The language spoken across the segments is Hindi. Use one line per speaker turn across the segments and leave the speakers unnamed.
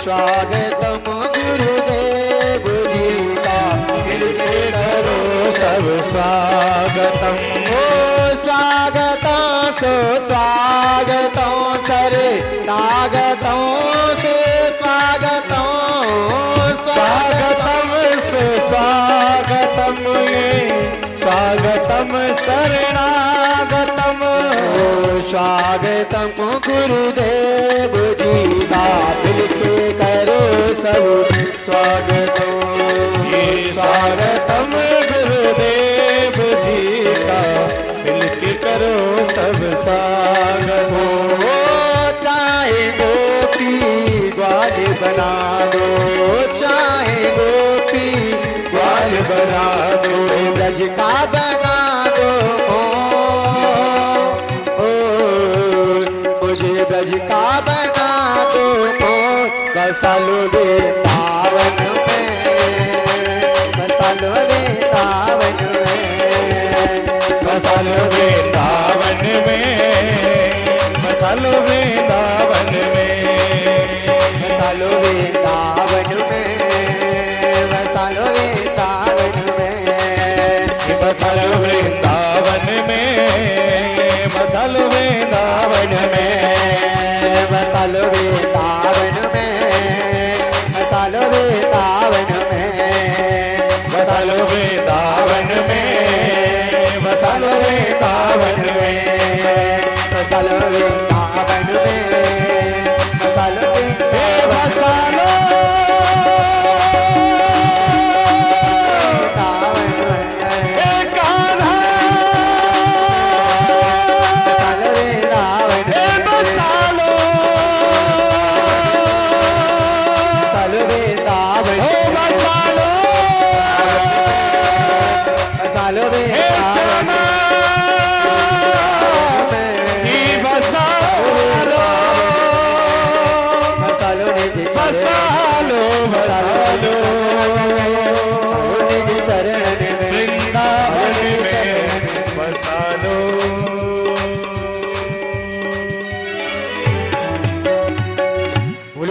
स्वागतम गुरुदेव जी का मिलके करो सब स्वागतम। ओ स्वागतम सो स्वागतम सरे स्वागतम से स्वागतम स्वागतम से स्वागतम स्वागतम शरणागतम। ओ स्वागतम गुरुदेव जी का मिलके करो सब स्वागतम। स्वागतम गुरुदेव जी का मिलके करो सब स्वागतम। चाहे गोपी ग्वाल बना दो, चाहे गोपी ग्वाल बना दो, ब्रज का बना दो मुझे ब्रज का बना दो। बसालो वृंदावन में, बसालो वृंदावन में, बसालो वृंदावन में, बसालो वृंदावन में, बसालो वृंदावन में, बसालो वृंदावन में, बसालो वृंदावन में, बसालो वृंदावन में, बसालो वृंदावन में, बसालो वृंदावन में, बसालो वृंदावन में, बसालो वृंदावन में, बसालो वृंदावन में, बसालो बसालो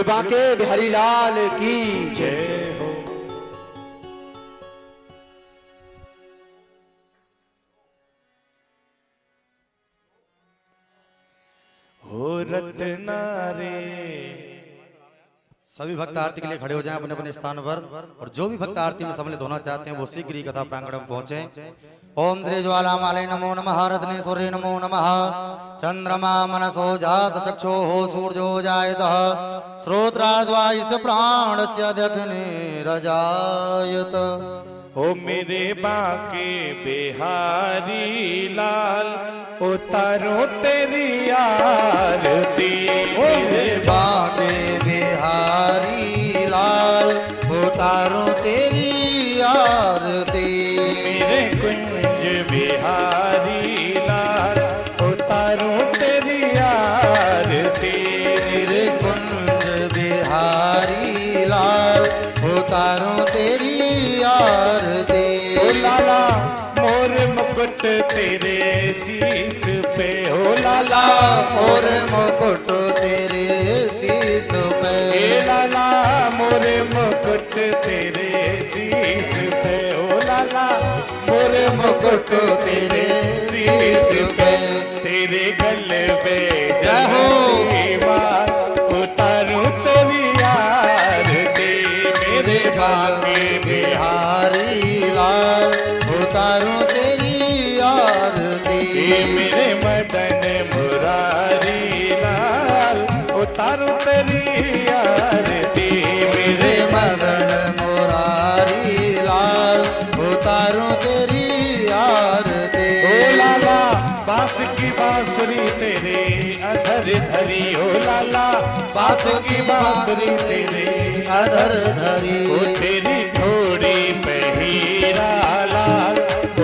बांके बिहारी लाल की जय हो।
हो रत्ना रे।
सभी भक्त आरती के लिए खड़े हो जाएं अपने अपने स्थान पर, और जो भी भक्त आरती में सम्मिलित होना चाहते हैं वो शीघ्र ही कथा प्रांगण में पहुंचे। ओम श्री ज्वालामाले नमो नमः, रत्नेश्वरी नमो नमः, चंद्रमा मनसो जात चक्षो सूर्यो जायतः, श्रोत्राद्वायस्य प्राणस्य दग्नि रजायत।
ओ मेरे बांके बिहारी लाल उतारो तेरी आरती।
ओ मेरे बांके बिहारी लाल उतारो तेरी आरती।
मेरे कुंज बिहारी लाल उतारो तेरी आरती।
मेरे कुंज बिहारी लाल उतारो तेरी आरती।
ओ लाला मोर मुकुट तेरे शीस पे, ओ लाला
मोर मुकुट तेरे शीस पे,
लाला मोर मुकुट तेरे शीस पे, ओ लाला
मोर मुकुट तेरे शीस पे।
तेरे गले पे
जय हो
उतारू तेरी आरती।
मेरे बांके बिहारी लाल उतारो तेरी आरती।
मेरे मदन मुरारी लाल उतारू तेरी आरती।
मेरे मदन मुरारी लाल उतारो तेरी आरती।
ओ लाला बांस की बांसुरी तेरे अधर धरी, ओ लाला
बांस की बांसुरी
तेरे
अधर धरी
ओ तेरी थोड़ी पे हीरा लाल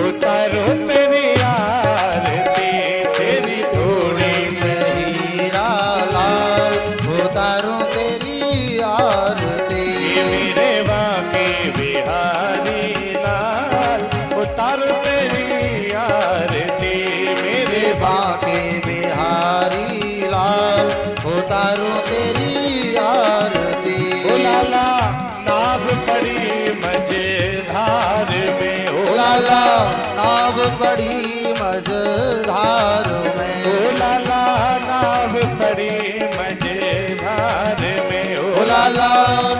उतारो तेरी आरती तेरी थोड़ी
पे हीरा लाल उतारूं तेरी आरती
मेरे बाके बिहारी लाल उतारो तेरी आरती मेरे
बाके बिहारी लाल उतारूं तेरी आरती
ओ लाला नाव पड़ी मझधार में ओ
लाला नाव पड़ी मझधार में
ओ लाला नाव पड़ी मझधार में ओ
लाला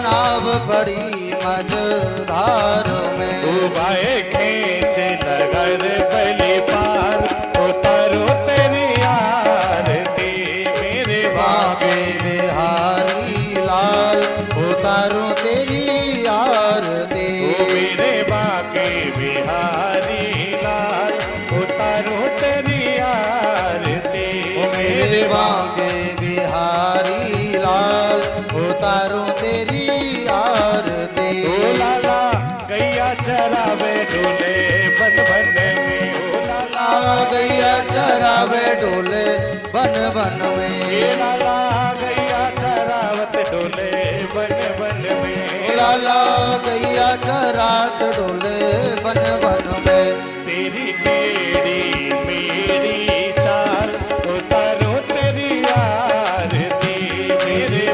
नाव पड़ी मझधार में
उबाए खींच लगर बलि पार उतारो तेरी आरती मेरे
बाके बिहारी लाल उतारूं तेरी आरती
मेरे बाके बिहारी लाल उतारो तेरी आरती
मेरे बाके बिहारी लाल उतारूं तेरी आरती
ओ लाला गैया चरावे डोले बन बन में ओ लाला
गैया चरावे डोले बन बन में
ये लाला गैया चरावत डोले बन बन में
लाला गैया चरात डोले बन बन में
तेरी मेरी मेरी चाल उतारो तेरी आरती मेरे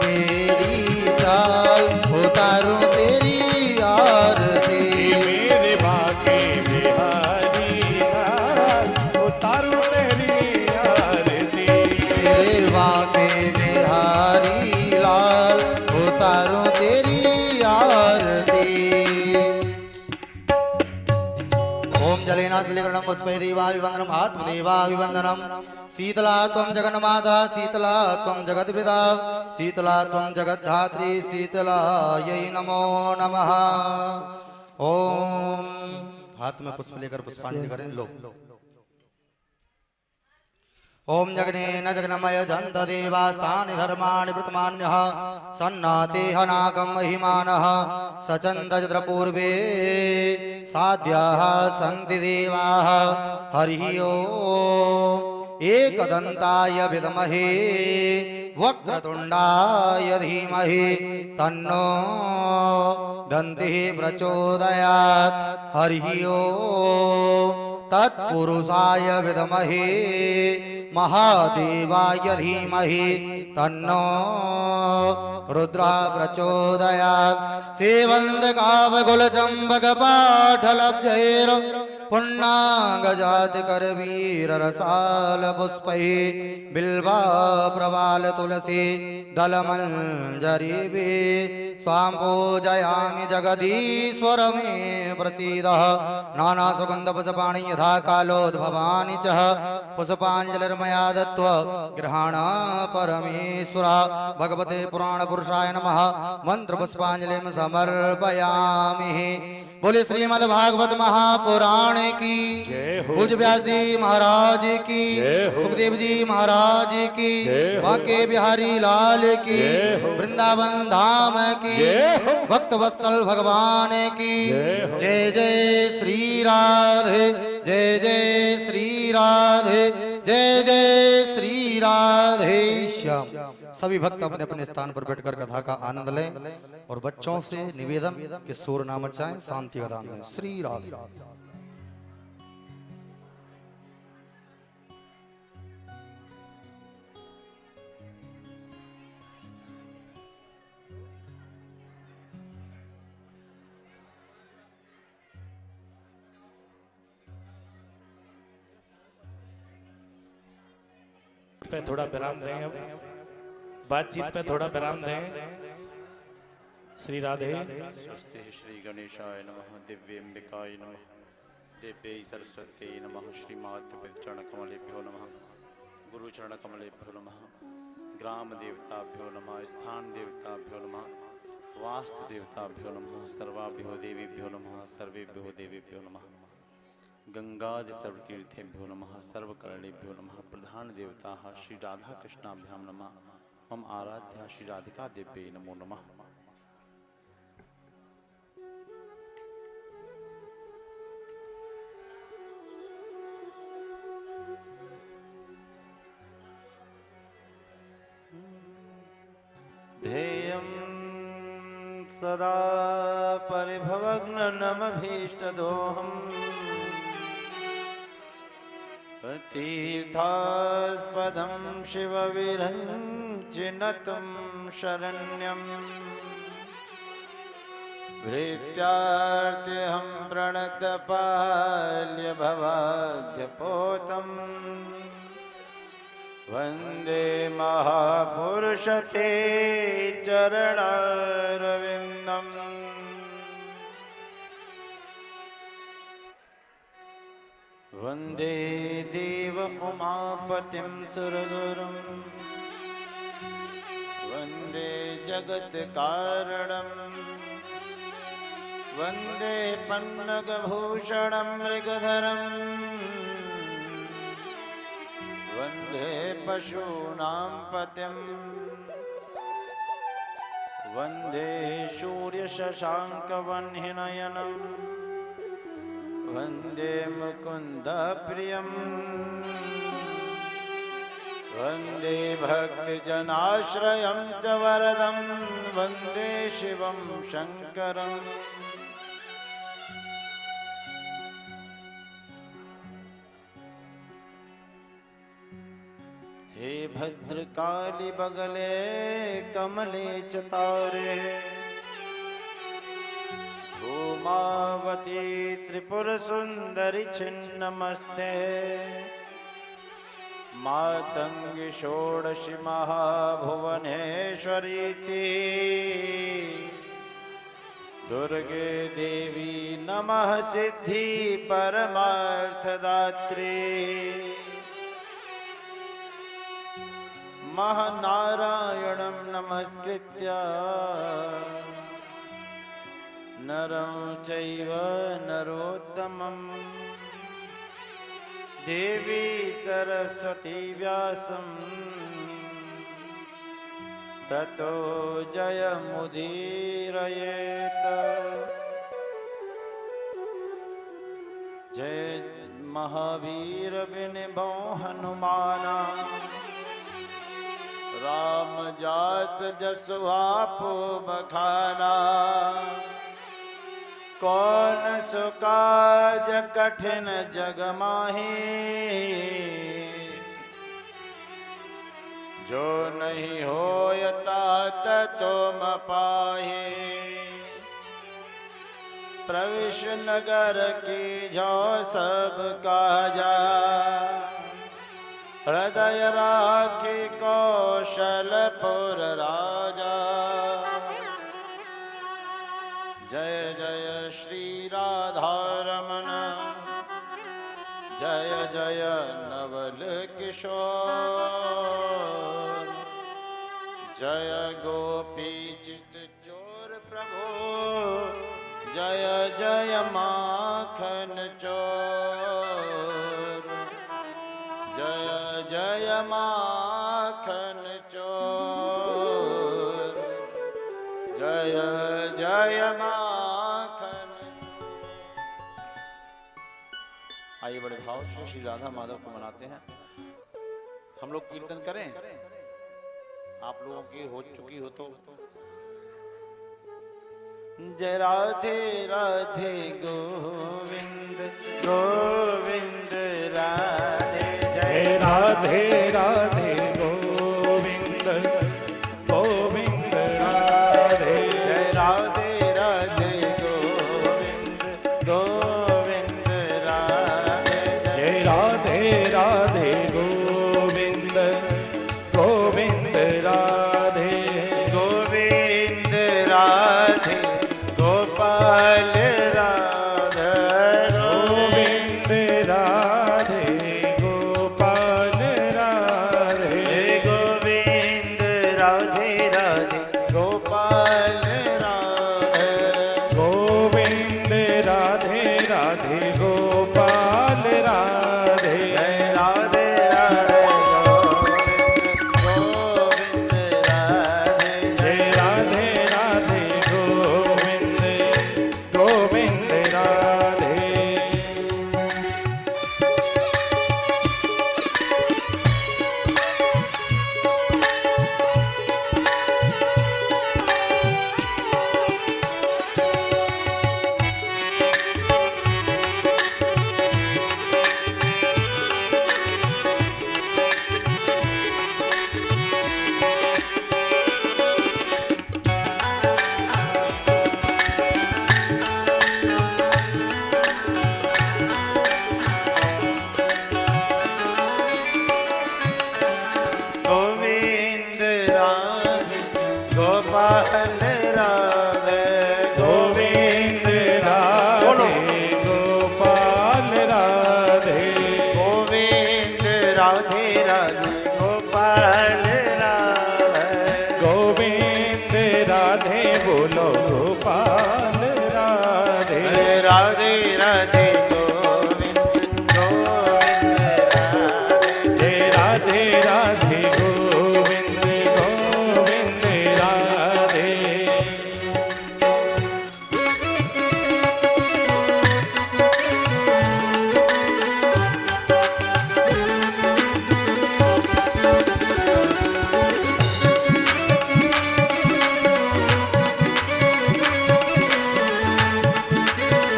मेरी चाल उतारूं तेरी आरती
मेरे बाके बिहारी लाल उतारो तेरी आरती
तेरे बाके बिहारी लाल उतारूं तेरी आरती ओम जलेना जलिकरणं पुष्पै देवाभिवन्दनम् आत्मदेवाभिवन्दनम् शीतला त्वं जगन्माता शीतला त्वं जगद्विदा शीतला त्वं जगद्धात्री शीतलायै नमो नमः ओम हाथ में पुष्प लेकर पुष्पांजलि करें लो ओम जगनेन जगन्मय जन्त देवास्तानि धर्माणि वृतमान्यः सन्नातेह नागं महिमानः सचन्दजद्रपूर्वे साध्याः सन्ति देवाः हरिः ओम् एकदन्ताय विद्महे वक्रतुण्डाय धीमहि तन्नो दन्तिः प्रचोदयात् हरिः ओम् तत्पुरुषाय विद्महे महादेवाय धीमहि तन्नो रुद्रः प्रचोदयात् सेवन्दकावकुलचम्बकपाठलब्धैर् पुण्णाङ्गजातिकरवीररसालपुष्पैः बिल्वा प्रवाल तुलसी दलमञ्जरीभिः स्वां पूजयामि जगदीश्वर मे प्रसीदः नानासुगन्धपुष्पाणि यथा कालोद्भवानि च पुष्पाञ्जलिर्मया दत्त्वा गृहाण परमेश्वर भगवते पुराणपुरुषाय नमः मन्त्रपुष्पाञ्जलिं समर्पयामि बोले श्रीमद्भागवत महापुराण की पूज्य व्यास जी महाराज की सुखदेव जी महाराज की बाके बिहारी लाल की वृंदावन धाम की भक्त वत्सल भगवान की जय जय श्री राधे जय जय श्री राधे जय जय श्री राधे श्याम। सभी भक्त अपने अपने स्थान पर बैठकर कथा का आनंद लें और बच्चों से निवेदन कि शोर ना मचाएं, शांति का दान दें। श्री राधे।
पे थोड़ा विराम दें, अब बातचीत पे थोड़ा विराम दें। श्री राधे।
स्वस्ति श्री गणेशाय नमः, दिव्यंबिकाय नमः, दिव्यै सरस्वती नमः, श्रीमातृचरणकमलेभ्यो नमः, गुरुचरणकमलेभ्यो नमः, ग्राम देवताभ्यो नमः, स्थान देवताभ्यो नमः, वास्तु देवताभ्यो नमः, सर्वाभ्यो देवीभ्यो नमः, सर्वेभ्यो देवीभ्यो नमः, गंगादि सर्वतीर्थेभ्यो नमः, सर्वकर्णेभ्यो नमः, प्रधान देवता श्री राधा कृष्णाभ्यां नमः, मम आराध्या श्री राधिका देव्यै नमो नमः। ध्येयं सदा परिभवग्नमभीष्टदोहम् तीर्थास्पदं शिवविरञ्चिनतं शरण्यं भृत्यार्त्यहं प्रणतपाल्यभवाद्यपोतम् वन्दे महापुरुषते चरणारविन्दम्। वन्दे देव उमापतिं सुरगुरुं वन्दे जगत्कारणं वन्दे पन्नगभूषणं मृगधरं वन्दे पशूनां पतिं वन्दे सूर्यशशाङ्कवह्निनयनं वन्दे मुकुन्दप्रियम् वन्दे भक्तजनाश्रयं च वरदं वन्दे शिवं शङ्करम्। हे भद्रकाली बगले कमले च तारे धूमावती त्रिपुर सुंदरी छिन्नमस्ते मातंगी षोडशी महाभुवनेश्वरीति दुर्गे देवी नमः सिद्धि परमार्थदात्री महानारायणं नमस्कृत्य नरं चैव नरोत्तमं देवी सरस्वती व्यासं ततो जयमुदीरयेत्। जय महावीर विनिभो हनुमाना राम जास जसु आपो बखाना कौन सुकाज कठिन जग माही जो नहीं होय तात तुम पाहे प्रविश नगर की जो सब काजा हृदय राखी कौशलपुर राजा। जय जय श्री राधारमण जय जय नवल किशोर जय गोपी चित चोर प्रभु जय जय माखन चोर जय जय माखन चोर जय जय माखन। आइए बड़े भाव से श्री राधा माधव को मनाते हैं। हम लोग कीर्तन करें, आप लोगों की हो चुकी हो तो। जय राधे राधे गोविंद गोविंद राधे जय
राधे राधे गोविंद गोविंद राधे
जय राधे राधे गोविंद गोविंद राधे
जय राधे राधे गोविंद गोविंद राधे
गोविंद राधे गोपाल राधे
गोविंद राधे गोपाल राधे
गोपाल राधे
गोविंद राधे गोपाल राधे
गोविंद राधे राधे गोपाल राधे
गोविंद राधे बोलो गोपाल राधे
राधे राधे गोविंद गोविंद राधे
राधे राधे गोविंद गोविंद राधे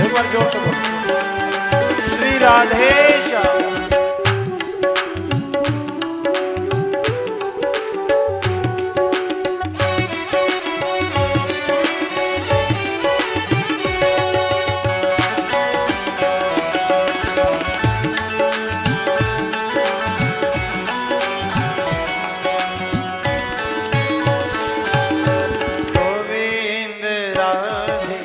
एक बार जोर से बोलो। श्री राधेश गोविंद राधे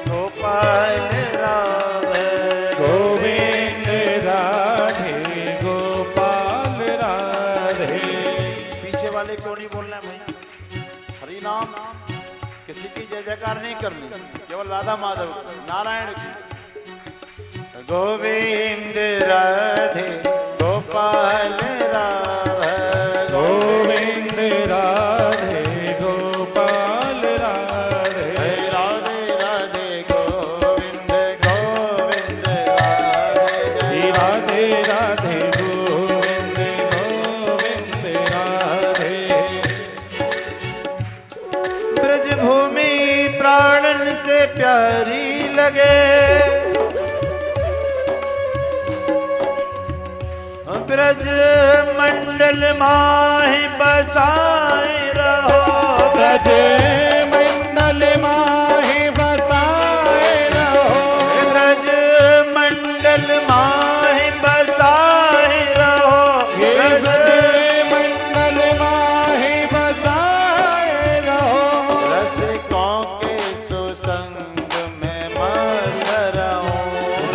गोपाल राधे
गोविंद राधे गोपाल राधे
पीछे वाले को नहीं बोलना है भाई। हरि नाम किसी की जय जयकार नहीं करनी, केवल राधा माधव की, नारायण की। गोविंद राधे गोपाल राधे
गोविंद राधे गोपाल राधे
राधे राधे गोविंद गोविंद राधे
राधे राधे गोविंद गोविंद राधे
ब्रज भूमि प्राणन से प्यारी लगे, ब्रज मंडल माहि बसाए रहो,
ब्रज मंडल माहि बसाए रहो
ब्रज मंडल माहि बसाए रहो,
ब्रज मंडल माहि बसाए रहो
रसिकों के सुसंग में मस्त रहो,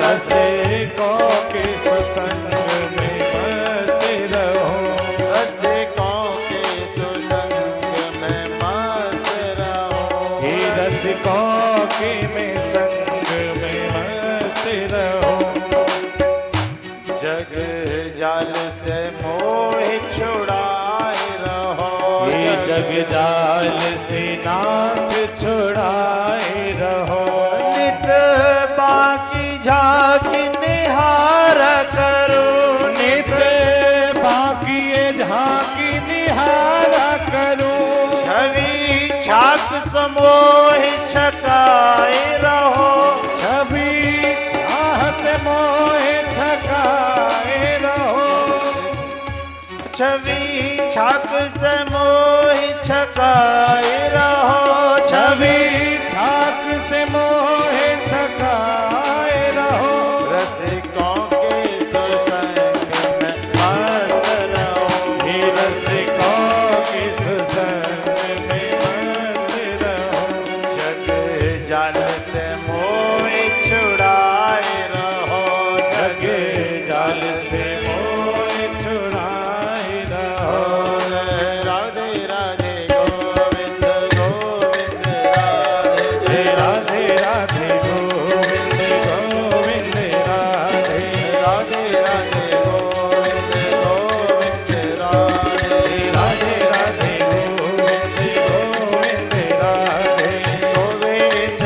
रसिकों के सुसंग में मस्त रहो
रसिकों के सुसंग में मस्त रहो,
हे रसिकों के में संग में मस्त रहो
जग जाल से मोह छुड़ाए रहो,
ये जग जाल से नाथ छुड़ाए रहो
नित बाकी झांकी निहार करो,
नित बाकी ये झांकी निहारा करूं
छवि छाक समोह छकाए रहो,
छवि चाहत मोह छकाए रहो
छवि छाक समोह छकाए रहो,
छवि छाक से मोह छकाए रहो
रसिकों के सुसंग में मस्त रहो,
हे रसिकों के सुसंग में मस्त रहो
जग जाल से मोह छुड़ाए रहो,
जग जाल से मोह छुड़ाए रहो
राधे राधे गोविंद गोविंद राधे
राधे राधे गोविंद गोविंद राधे
राधे राधे गोविंद गोविंद राधे
राधे राधे गोविंद गोविंद राधे
गोविंद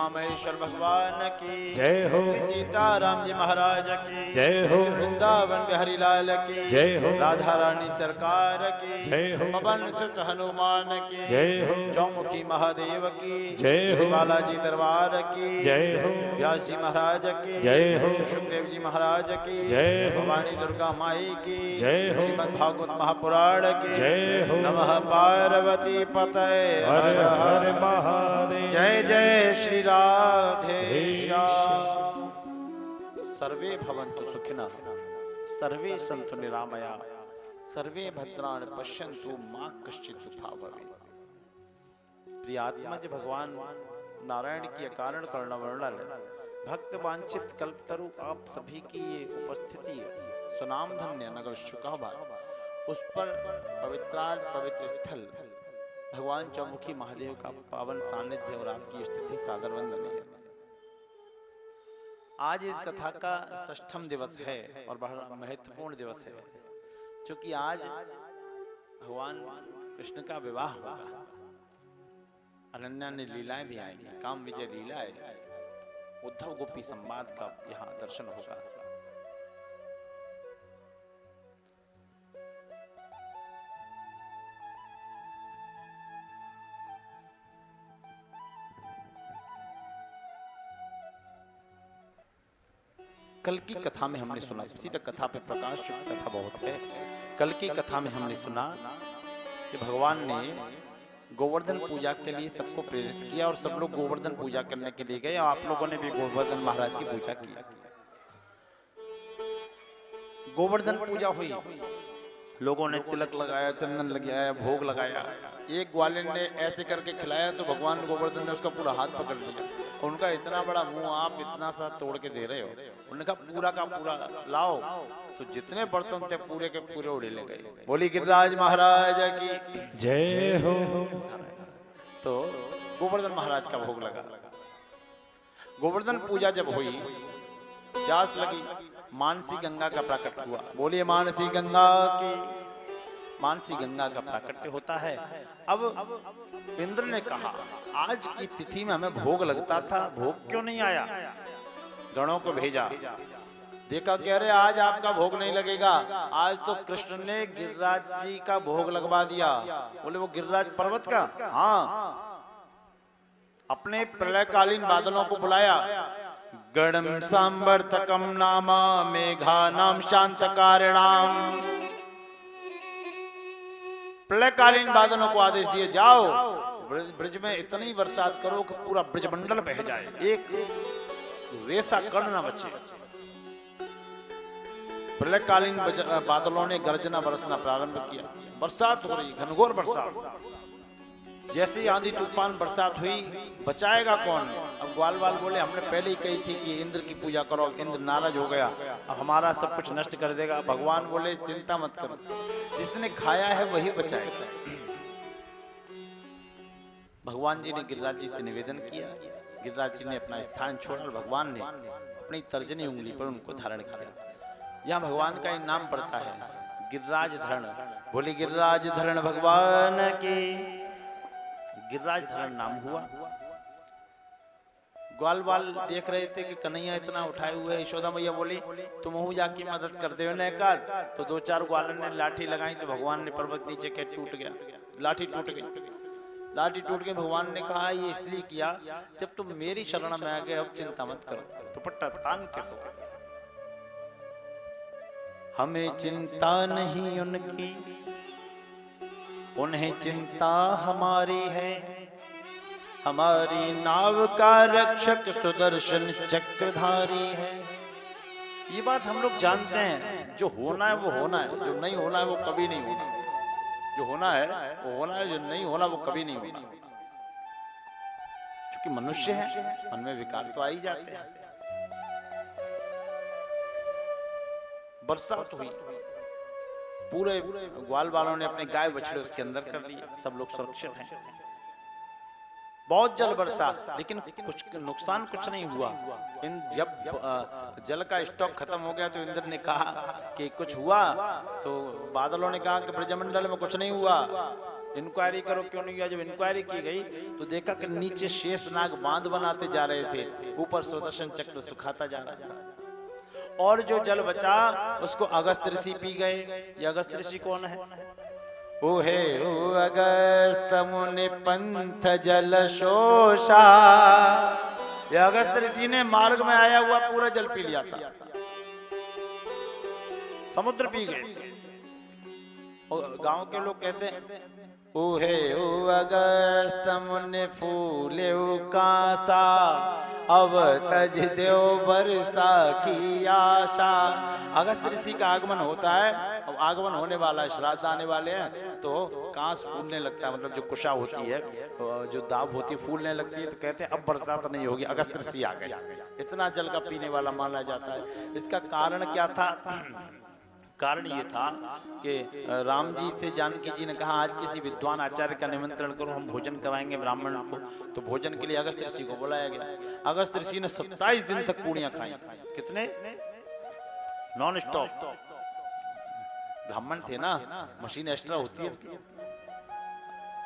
उमा महेश्वर भगवान की
जय हो।
श्री सीताराम जी महाराज की
जय हो।
श्री वृंदावन बिहारी लाल की
जय हो।
राधा रानी सरकार की
जय हो।
पवन सुत हनुमान की
जय हो।
चौमुखी महादेव की
जय हो।
श्री बालाजी दरबार की
जय हो।
व्यास जी महाराज की
जय हो।
श्री सुखदेव जी महाराज की
जय हो।
भवानी दुर्गा माई की
जय हो।
श्रीमद् भागवत महापुराण की
जय हो।
नमः पार्वती पतये
हर हर महादेव।
जय जय श्री राधे श्याम। सर्वे भवन्तु सुखिनः सर्वे सन्तु निरामया सर्वे भद्राणि पश्यन्तु मा कश्चित् दुःखा भवेत्। प्रिय आत्मज भगवान नारायण की अकारण कर्ण वर्णन भक्त वांछित कल्पतरु आप सभी की ये उपस्थिति सुनाम धन्य नगर शुकाबाद उस पर पवित्र स्थल भगवान चौमुखी महादेव का पावन सानिध्य और आपकी स्थिति सादर वंदनीय है। आज इस कथा का 6ठम दिवस है और बड़ा महत्वपूर्ण दिवस है, क्योंकि आज भगवान कृष्ण का विवाह होगा। अनन्या ने लीलाएं भी आएंगी, काम विजय लीला है, उद्धव गोपी संवाद का यहाँ दर्शन होगा। कल की कथा में हमने सुना, सीधा कथा पे प्रकाश कथा बहुत है। कल की कथा में हमने सुना कि भगवान ने गोवर्धन पूजा के लिए सबको प्रेरित किया और सब लोग गोवर्धन पूजा करने के लिए गए। आप लोगों ने भी गोवर्धन महाराज की पूजा की। गोवर्धन पूजा हुई, लोगों ने तिलक लगाया, चंदन लगाया, भोग लगाया। एक ग्वालिन ने ऐसे करके खिलाया तो भगवान गोवर्धन ने उसका पूरा हाथ पकड़ लिया। उनका इतना बड़ा मुंह, आप इतना सा तोड़ के दे रहे हो। उन्होंने कहा पूरा का पूरा लाओ, तो जितने बर्तन थे पूरे के पूरे उड़ेले गए। बोली गिरिराज महाराज की
जय हो।
तो गोवर्धन महाराज का भोग लगा। गोवर्धन पूजा जब हुई, प्यास लगी, मानसी गंगा का प्राकट्य हुआ। बोलिए मानसी गंगा की। मानसी गंगा का प्राकट्य होता है। अब इंद्र ने कहा आज की तिथि में हमें भोग लगता था, भोग क्यों नहीं आया? गणों को भेजा, देखा कह रहे आज आपका भोग नहीं लगेगा। आज तो कृष्ण ने गिरिराज जी का भोग लगवा दिया। बोले वो गिरिराज पर्वत का? हाँ। अपने प्रलयकालीन बादलों को बुलाया। गणम सांवर्तकम नामा मेघानाम शांतकारिणाम। प्रलयकालीन बादलों को आदेश दिए जाओ ब्रज में इतनी बरसात करो कि पूरा ब्रजमंडल बह जाए, एक रेसा कण न बचे। प्रलयकालीन बादलों ने गर्जना बरसना प्रारंभ किया। बरसात हो रही, घनघोर बरसात। जैसे ही आंधी तूफान बरसात हुई, बचाएगा कौन? अब ग्वाल वाल बोले हमने पहले ही कही थी कि इंद्र की पूजा करो, इंद्र नाराज हो गया, अब हमारा सब कुछ नष्ट कर देगा। भगवान बोले चिंता मत करो, जिसने खाया है वही बचाएगा। भगवान जी ने गिरिराज जी से निवेदन किया। गिरिराज जी ने अपना स्थान छोड़ा और भगवान ने अपनी तर्जनी उंगली पर उनको धारण किया। यहाँ भगवान का एक नाम पड़ता है गिरिराज धरण। बोली गिरिराज धरण भगवान की। गिरिराज धरण नाम हुआ। ग्वाल वाल देख रहे थे कि कन्हैया इतना उठाए हुए। यशोदा मैया बोली तुम हो जाके मदद कर दे। तो दो चार ग्वालन ने लाठी लगाई तो भगवान ने पर्वत नीचे के टूट गया, लाठी टूट गई। लाठी टूट गई। भगवान ने कहा ये इसलिए किया जब तुम मेरी शरण में आ गए, अब चिंता मत करो। दुपट्टा तान के सो। हमें चिंता नहीं उनकी, उन्हें चिंता हमारी है। हमारी नाव का रक्षक सुदर्शन चक्रधारी है। ये बात हम लोग जानते हैं, जो होना है वो होना है, जो नहीं होना है वो कभी नहीं होना। जो होना है वो होना है, जो नहीं होना वो कभी नहीं होना। क्योंकि मनुष्य है, मन में विकार तो आ ही जाते हैं। बरसात हुई, पूरे ग्वाल वालों ने अपने गाय बछड़े उसके अंदर कर लिए, सब लोग सुरक्षित हैं। बहुत जल बरसा, लेकिन कुछ नुकसान कुछ नहीं हुआ। जब जल का स्टॉक खत्म हो गया तो इंद्र ने कहा कि कुछ हुआ, तो बादलों ने कहा कि ब्रजमंडल में कुछ नहीं हुआ। इंक्वायरी करो क्यों नहीं हुआ। जब इंक्वायरी की गई तो देखा कि नीचे शेषनाग बांध बनाते जा रहे थे, ऊपर सुदर्शन चक्र सुखाता जा रहा था। और जो जल बचा उसको अगस्त ऋषि पी गए। ये अगस्त ऋषि कौन है? ओ हे ओ अगस्त मुनि पंथ जल शोषा। ये अगस्त ऋषि ने मार्ग में आया हुआ पूरा जल पी लिया था, समुद्र पी गए थे। और गांव के लोग कहते हैं ओ हे ओ अगस्त मुनि फूले कासा, अब तज देव वर्षा की आशा। अगस्त ऋषि का आगमन होता है, अब आगमन होने वाला है, श्राद्ध आने वाले हैं, तो कांस फूलने लगता है, मतलब जो कुशा होती है, जो दाब होती है, फूलने लगती है। तो कहते हैं अब बरसात नहीं होगी, अगस्त ऋषि आ गए। इतना जल का पीने वाला माना जाता है। इसका कारण क्या था? कारण ये था कि राम जी से जानकी जी ने कहा आज किसी विद्वान आचार्य का निमंत्रण करो, हम भोजन कराएंगे ब्राह्मण को। तो भोजन के लिए अगस्त ऋषि को बुलाया गया। अगस्त ऋषि ने 27 दिन तक पूड़ियां खाई। कितने? Non stop. ब्राह्मण थे ना, मशीन एक्स्ट्रा होती है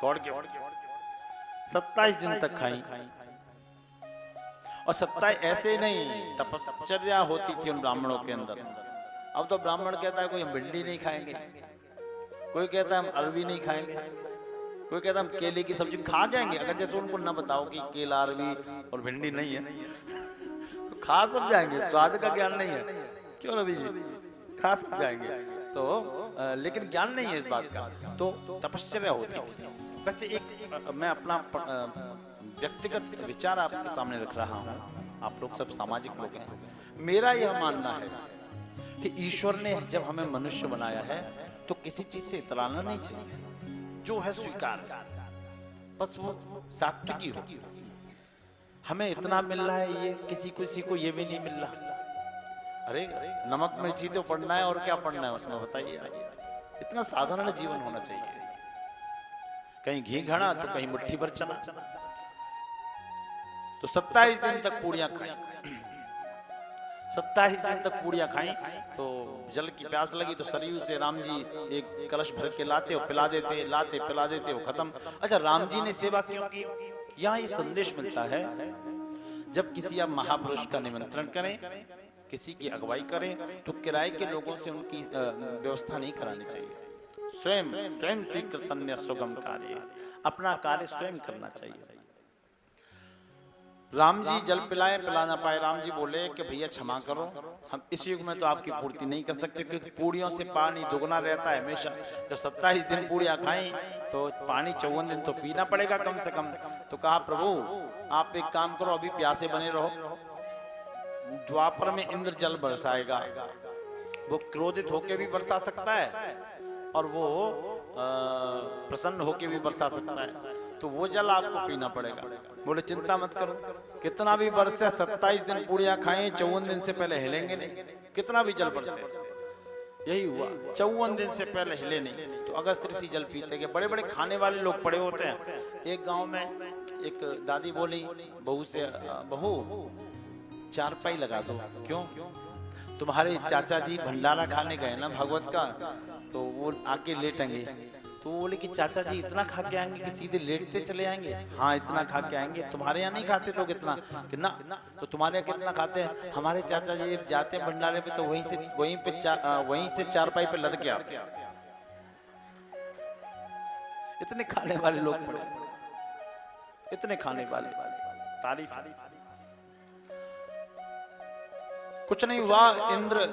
गॉड के। 27 दिन तक खाई। और 27 ऐसे नहीं, तपश्चर्या होती थी उन ब्राह्मणों के अंदर। अब तो ब्राह्मण कहता है कोई हम भिंडी नहीं खाएंगे, कोई कहता है हम अरबी नहीं खाएंगे, कोई कहता है हम केले की सब्जी खा जाएंगे। अगर जैसे उनको ना बताओ कि केला अरबी और भिंडी नहीं है तो खा सब जाएंगे, स्वाद का ज्ञान नहीं है। क्यों रवि जी? खा सब जाएंगे। तो लेकिन ज्ञान नहीं है इस बात का। तो तपश्चर्या होती थी। वैसे एक मैं अपना व्यक्तिगत विचार आपके सामने रख रहा हूँ, आप लोग सब सामाजिक लोग हैं। मेरा यह मानना है कि ईश्वर ने जब हमें मनुष्य बनाया है तो किसी चीज से इतराना नहीं चाहिए, जो है स्वीकार, बस वो सात्विकी हो। हमें इतना मिल रहा है, ये किसी को ये भी नहीं मिल रहा। अरे नमक मिर्ची तो पढ़ना है, और क्या पढ़ना है उसमें बताइए। इतना साधारण जीवन होना चाहिए। कहीं घी घड़ा तो कहीं मुट्ठी भर चना। तो 27 दिन तक पूड़ियां खाई। 27 दिन तक पूड़ियां खाई। तो जल की प्यास लगी तो सरयू से राम जी एक कलश भर के लाते और पिला देते, लाते पिला देते, वो खत्म। अच्छा, राम जी ने सेवा क्यों की? यहाँ ये संदेश मिलता है, जब किसी आप महापुरुष का निमंत्रण करें, किसी की अगुवाई करें, तो किराए के लोगों से उनकी व्यवस्था नहीं करानी चाहिए। स्वयं स्वीकृतन्य सुगम कार्य, अपना कार्य स्वयं करना चाहिए। राम जी जल पिलाए, पिला ना पाए। राम जी बोले कि भैया क्षमा करो, हम इस युग में तो आपकी पूर्ति नहीं कर सकते, क्योंकि पूड़ियों से पानी दुगना रहता है हमेशा। जब 27 दिन पूड़ियां खाएं तो पानी 54 दिन तो पीना पड़ेगा कम से कम। तो कहा प्रभु आप एक काम करो, अभी प्यासे बने रहो, द्वापर में इंद्र जल बरसाएगा। वो क्रोधित होके भी बरसा सकता है और वो प्रसन्न होके भी बरसा सकता है। तो वो जल आपको पीना पड़ेगा। बोले चिंता मत करो, कितना भी बरसे, 27 दिन पूड़ियां खाएं, 54 दिन से पहले हिलेंगे नहीं। कितना भी जल बरसे, यही हुआ, 54 दिन से पहले हिले नहीं। तो अगस्त ऋषि जल पीते गए। बड़े बड़े खाने वाले लोग पड़े होते हैं। एक गांव में एक दादी बोली बहू से, बहू चारपाई लगा दो। क्यों? तुम्हारे चाचा जी भंडारा खाने गए ना भागवत का, तो वो आके लेटेंगे। तो वो बोले कि चाचा जी इतना खा के आएंगे कि सीधे लेटते चले आएंगे? हाँ इतना खा के आएंगे। तुम्हारे यहाँ नहीं खाते लोग इतना? कि ना। तो तुम्हारे यहाँ कितना खाते हैं? हमारे चाचा जी जाते हैं भंडारे पे तो वहीं से चारपाई पे लद के आते हैं। इतने खाने वाले लोग पड़े, इतने खाने वाले, तारीफ। कुछ नहीं हुआ, इंद्र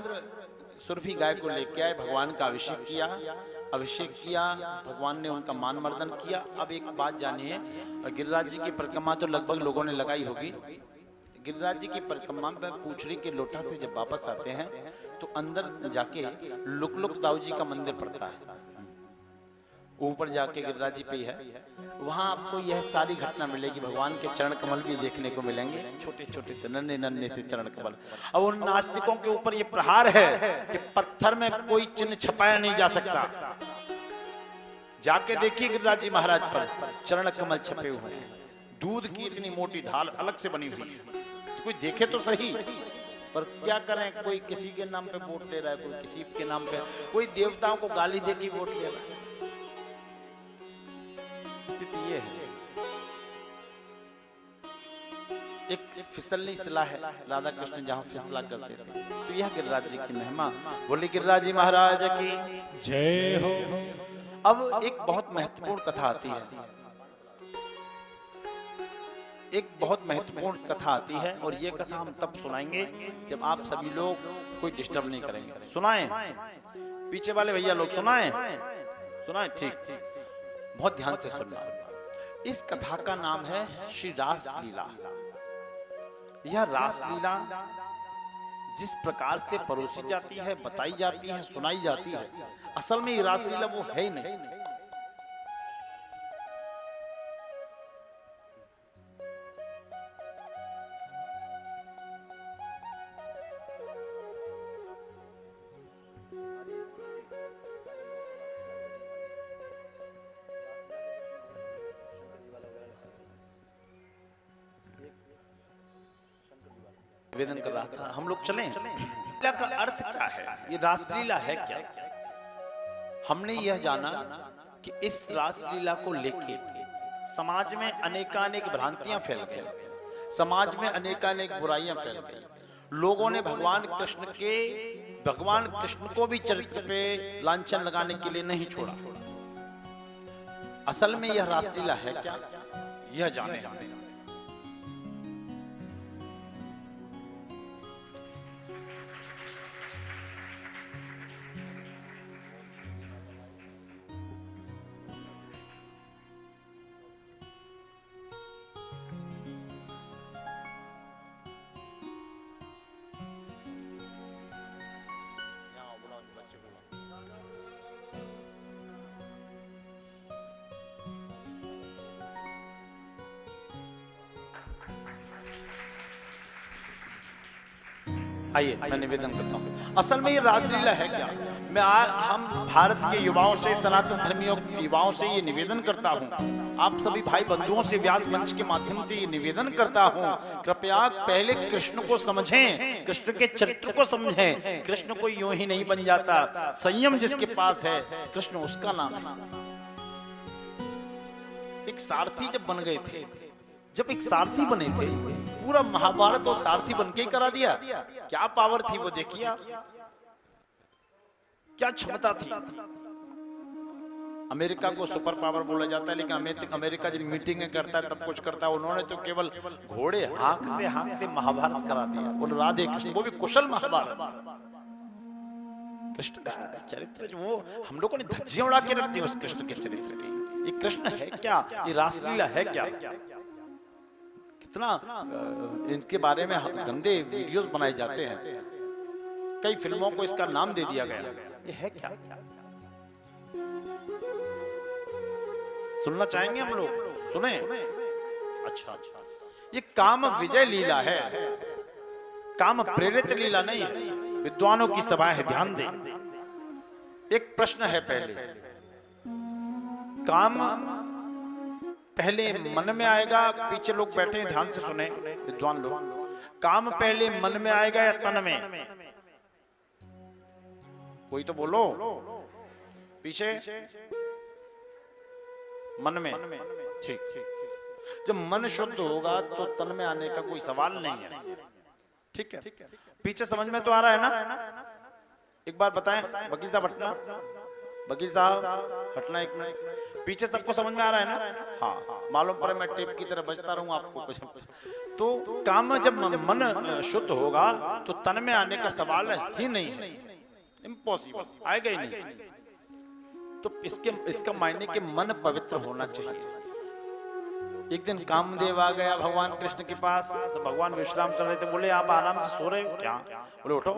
सुरभि गाय को लेके आए, भगवान का अभिषेक किया। भगवान ने उनका मान मर्दन किया। अब एक बात जानिए, गिरिराज जी की परिक्रमा तो लगभग लोगों ने लगाई होगी। गिरिराज जी की परिक्रमा में पूछड़ी के लोटा से जब वापस आते हैं तो अंदर जाके लुक दाऊ जी का मंदिर पड़ता है। ऊपर जाके गिरिराज जी पे है, वहां आपको यह सारी घटना मिलेगी। भगवान के चरण कमल भी देखने को मिलेंगे, छोटे छोटे से नन्हे से चरण कमल। अब उन नास्तिकों के ऊपर यह प्रहार है कि पत्थर में कोई चिन्ह छपाया नहीं जा सकता। जाके देखिए गिरिराज जी महाराज पर चरण कमल छपे हुए हैं। दूध की इतनी मोटी ढाल अलग से बनी हुई है, तो कोई देखे तो सही। पर क्या करें, कोई किसी के नाम पे वोट ले रहा है, कोई किसी के नाम पे, कोई देवताओं को गाली दे के वोट ले रहा है। स्थिति ये है, एक फिसलनी शिला है, राधा कृष्ण जहाँ फिसला करते थे, तो यह गिरिराज जी की महिमा। बोले गिरिराज जी महाराज की
जय हो।
अब एक बहुत महत्वपूर्ण कथा आती है, एक बहुत महत्वपूर्ण कथा आती है, और ये कथा हम तब सुनाएंगे जब आप सभी लोग कोई डिस्टर्ब नहीं करेंगे। सुनाएं, पीछे वाले भैया लोग सुनाएं, सुनाएं, ठीक, बहुत ध्यान से सुनना। इस कथा का नाम है श्री रास लीला। यह रास लीला जिस प्रकार से परोसी जाती है, बताई जाती है, सुनाई जाती है, असल में ये रास लीला वो है ही नहीं। निवेदन कर रहा था, हम लोग चलें। लीला का अर्थ क्या है, ये रासलीला है क्या? हमने यह जाना कि इस रासलीला को लेके समाज में अनेकानेक भ्रांतियां फैल गई, समाज में अनेकानेक बुराइयां फैल गई। लोगों ने भगवान कृष्ण को भी चरित्र पे लांछन लगाने के लिए नहीं छोड़ा। असल में यह रासलीला है क्या, यह जाने। आइए मैं निवेदन करता हूँ, असल में ये रासलीला है क्या? हम भारत के युवाओं से, सनातन धर्मियों युवाओं से ये निवेदन करता हूँ, आप सभी भाई बंधुओं से व्यास मंच के माध्यम से ये निवेदन करता हूँ, कृपया पहले कृष्ण को समझें, कृष्ण के चरित्र को समझें। कृष्ण को यूं ही नहीं बन जाता, संयम जिसके पास है कृष्ण उसका नाम है। एक सारथी जब बन गए थे, जब एक सारथी बने थे, पूरा महाभारत और सारथी बन के ही करा दिया। क्या पावर थी वो देखिए, क्या क्षमता थी। अमेरिका को सुपर पावर बोला जाता है, लेकिन अमेरिका जब मीटिंगें करता है तब कुछ करता है, उन्होंने तो केवल घोड़े हाँकते हाँकते महाभारत करा दिया। बोले राधे कृष्ण, वो भी कुशल महाभारत। कृष्ण का चरित्र जो वो हम लोगों ने धज्जियां उड़ा के रख दी उस कृष्ण के चरित्र की। ये कृष्ण है क्या, ये रासलीला है क्या? कितना इनके बारे में गंदे वीडियोस बनाए जाते हैं, कई फिल्मों को इसका नाम दे दिया गया। ये है क्या? सुनना चाहेंगे हम लोग, सुने। अच्छा, ये काम विजय लीला है, काम प्रेरित लीला नहीं है। विद्वानों की सभा है, ध्यान दें। एक प्रश्न है पहले, काम पहले मन में आएगा? पीछे लोग बैठे हैं, ध्यान से सुने विद्वान लोग। काम पहले मन में आएगा या तन में? कोई तो बोलो पीछे। मन में, ठीक। जब मन शुद्ध होगा तो तन में आने का कोई सवाल नहीं है, ठीक है। पीछे समझ में तो आ रहा है ना? एक बार बताएं, वकील साहब हटना, वकील साहब हटना एक मिनट। पीछे सबको समझ में आ रहा है ना? हाँ, मालूम पड़े मैं टेप की तरह बजता रहूं आपको कुछ। तो काम जब मन शुद्ध होगा तो तन में आने का सवाल ही नहीं है, इम्पॉसिबल, आएगा ही नहीं। तो इसका मायने कि मन पवित्र होना चाहिए। एक दिन कामदेव आ गया भगवान कृष्ण के पास, भगवान विश्राम कर रहे थे। बोले आप आराम से सो रहे हो क्या? बोले उठो।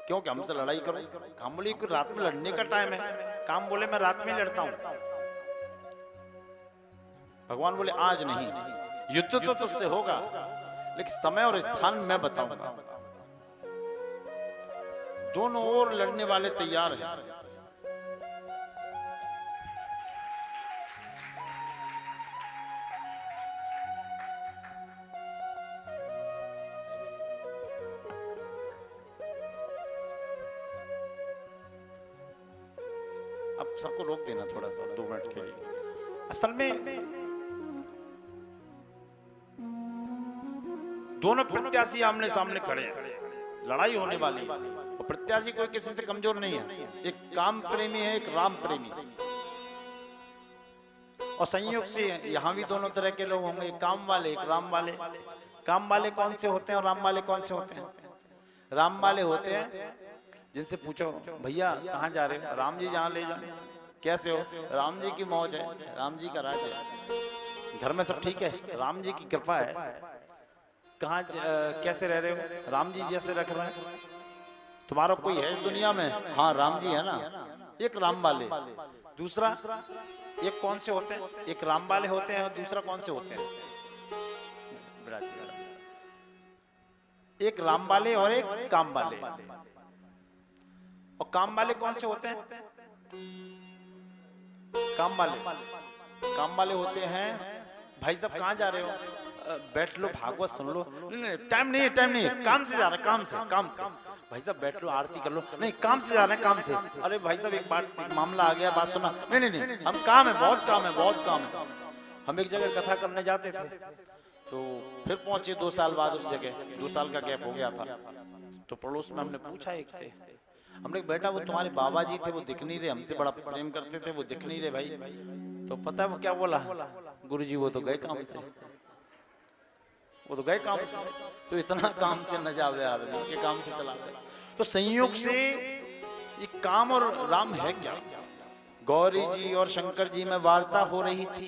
क्यों, कि हमसे लड़ाई करो? काम बोले रात में लड़ने का टाइम है। काम बोले मैं रात में लड़ता हूं। भगवान बोले आज नहीं, युद्ध तो तुझसे होगा लेकिन समय और स्थान मैं बताऊंगा। दोनों ओर लड़ने वाले तैयार हैं। अब सबको रोक देना थोड़ा सा 2 मिनट के लिए। असल में दोनों प्रत्याशी आमने सामने खड़े हैं, लड़ाई होने वाली है। और प्रत्याशी कोई किसी से कमजोर नहीं है, एक काम प्रेमी है, एक राम प्रेमी। और संयोग से यहाँ भी दोनों तरह के लोग होंगे, एक काम वाले, एक राम वाले। काम वाले कौन से होते हैं और राम वाले कौन से होते हैं? राम वाले होते हैं जिनसे पूछो भैया कहाँ जा रहे हो, राम जी जहाँ ले जाए। कैसे हो? राम जी की मौज है, राम जी का राज है, घर में सब ठीक है, राम जी की कृपा है। कहाँ कैसे रह रहे हो? राम जी जैसे रख रहे हैं। तुम्हारा कोई है इस दुनिया में? हाँ राम जी है ना। एक राम वाले। दूसरा एक कौन से होते हैं? एक राम वाले होते हैं और दूसरा कौन से होते हैं? एक राम वाले और एक काम वाले। और काम वाले कौन से होते हैं? काम वाले होते हैं भाई साहब कहाँ जा रहे हो? बैठ लो, भागवत सुन लो। नहीं टाइम नहीं है, काम से जा रहे हैं, काम से। भाई साहब बैठ लो, आरती कर लो। नहीं काम से जा रहे हैं, काम से। अरे भाई साहब एक मामला आ गया, बात सुना। नहीं हम काम है, बहुत काम है। हम एक जगह कथा करने जाते थे, तो फिर पहुंचे 2 साल बाद उस जगह। 2 साल का गैप हो गया था। तो पड़ोस में हमने पूछा एक से, हमने बेटा वो तुम्हारे बाबा जी थे, वो दिख नहीं रहे, हमसे बड़ा प्रेम करते थे, वो दिख नहीं रहे भाई। तो पता है वो क्या बोला? गुरुजी वो तो गए काम से, वो तो गए काम से। तो इतना काम से न जावे आदमी के, काम से चला गए। तो संयोग से ये काम और राम है क्या? गौरी जी और शंकर जी में वार्ता हो रही थी।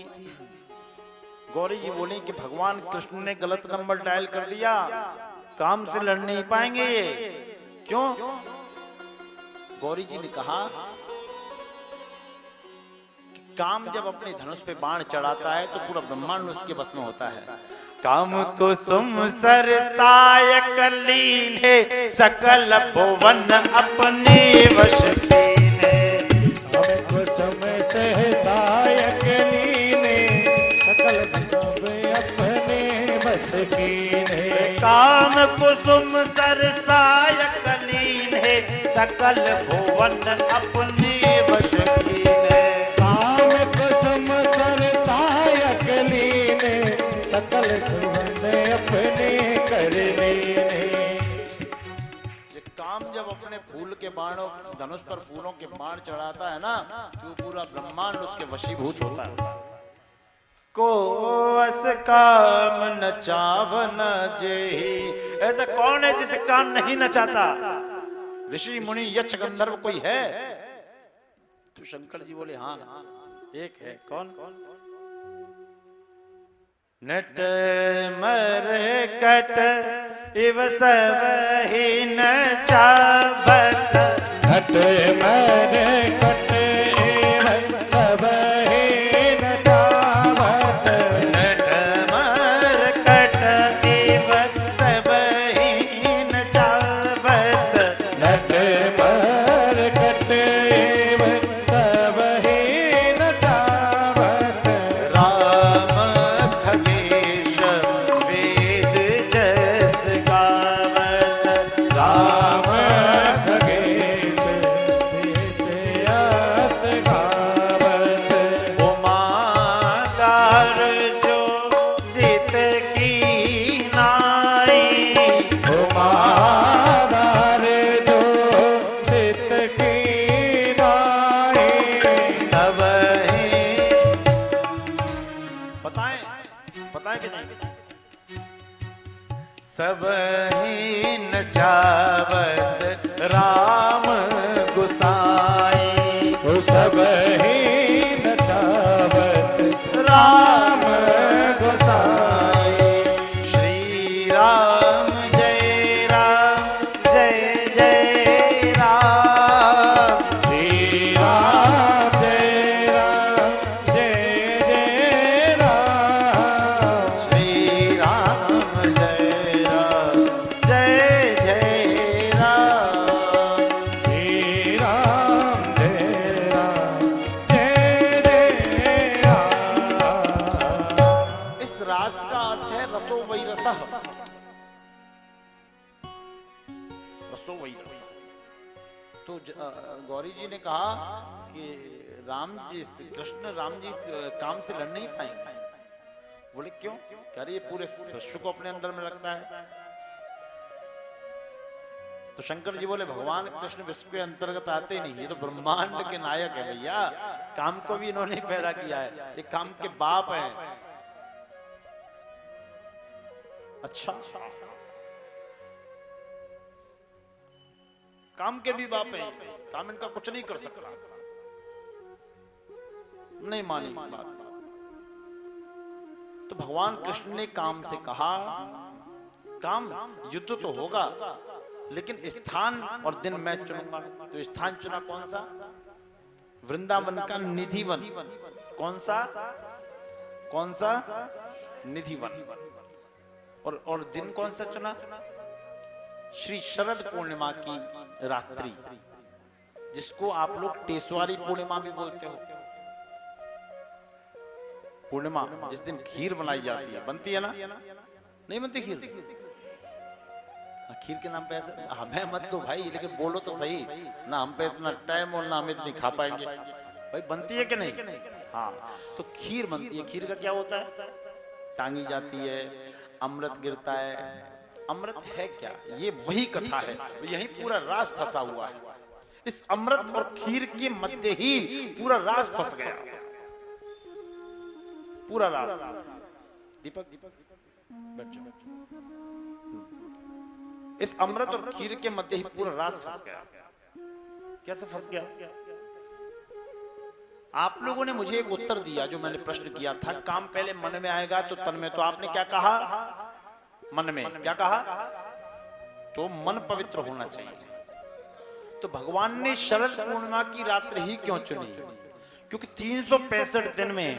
गौरी जी बोली कि भगवान कृष्ण ने गलत नंबर डायल कर दिया, काम से लड़ नहीं पाएंगे ये। क्यों? गौरी जी ने कहा कि काम जब अपने धनुष पे बाण चढ़ाता है तो पूरा ब्रह्मांड उसके बस में होता है। काम कुसुम सरसायक लीन है, सकल भुवन अपने वश कीने।
काम कुसुम सरसायक लीन है, सकल भुवन अपने वश कीने।
काम कुसुम सरसायक लीन है, सकल भुवन अपने वश कीने।
काम कुसुम सरसायक लीन है, सकल भुवन अपने कर लीने।
काम जब अपने फूल के बाणों, धनुष पर फूलों के बाण चढ़ाता है ना, तो पूरा ब्रह्मांड उसके वशीभूत होता है। को अस काम नचावन जेहि, ऐसा कौन है जिसे काम नहीं नचाता? ऋषि मुनि यक्ष गंधर्व कोई है? तो शंकर जी बोले हाँ एक है। कौन? नट मर कट इव सब ही नचावत।
नट मर कट इव सब ही नचावत।
नट मर कट इव सब ही नचावत।
नट मर कट इव सब ही नचावत।
राम खगेश वेद जस गावत।
राम खगेश वेद गावत।
उमादार जो सीत की नाई।
उमादार जो सित की नाई।
सब बताएं कि नहीं? सब ही नचावत राम गुसाई।
वो सब ही नचावत
राम
गोसाई।
श्री राम जय जय राम।
श्री राम जय जय राम।
श्री राम जय जय राम।
श्री राम जय जय राम।
इस राज का अर्थ है रसो वही रसः। रसो वही रसः। तो गौरी जी ने कहा कि राम जी कृष्ण राम जी काम से लड़ नहीं पाएंगे, बोले क्यों? कह रही ये पूरे विश्व को अपने अंदर में रखता है। तो शंकर जी बोले भगवान कृष्ण विश्व के अंतर्गत आते ही नहीं, ये तो ब्रह्मांड के नायक है भैया, काम को भी इन्होंने पैदा किया है, ये काम के बाप हैं। अच्छा, काम के भी बाप हैं, काम इनका कुछ नहीं कर सकता। नहीं मानी बात। तो भगवान कृष्ण ने काम से कहा, काम युद्ध तो होगा लेकिन स्थान और दिन मैं चुनूंगा। तो स्थान चुना कौन सा? वृंदावन का निधिवन। कौन सा? कौन सा? निधिवन। और दिन कौन सा चुना? श्री शरद पूर्णिमा की रात्रि, जिसको आप लोग टेसवारी पूर्णिमा भी बोलते हो। पूर्णिमा जिस दिन खीर बनाई जाती है, बनती है ना? नहीं बनती खीर? खीर के नाम पे ऐसे हमें मत दो भाई, लेकिन बोलो तो सही ना, हम पे इतना टाइम और ना हम इतनी खा पाएंगे। भाई बनती है कि नहीं? हाँ, तो खीर बनती है। खीर का क्या होता है? टांगी जाती है, अमृत गिरता है। अमृत है क्या? ये वही कथा है, यही पूरा राज फंसा हुआ है। इस अमृत और खीर के मध्य ही पूरा राज फंस गया, पूरा राज। दीपक बैठ जाओ। इस अमृत और खीर के मध्य ही पूरा राज फंस गया। कैसे फंस गया? आप लोगों ने मुझे एक उत्तर दिया जो मैंने प्रश्न किया था, काम पहले मन में आएगा तो तन में। तो आपने क्या कहा? मन में। क्या कहा? तो मन पवित्र होना चाहिए। तो भगवान ने शरद पूर्णिमा की रात्रि ही क्यों चुनी? क्योंकि 365 दिन में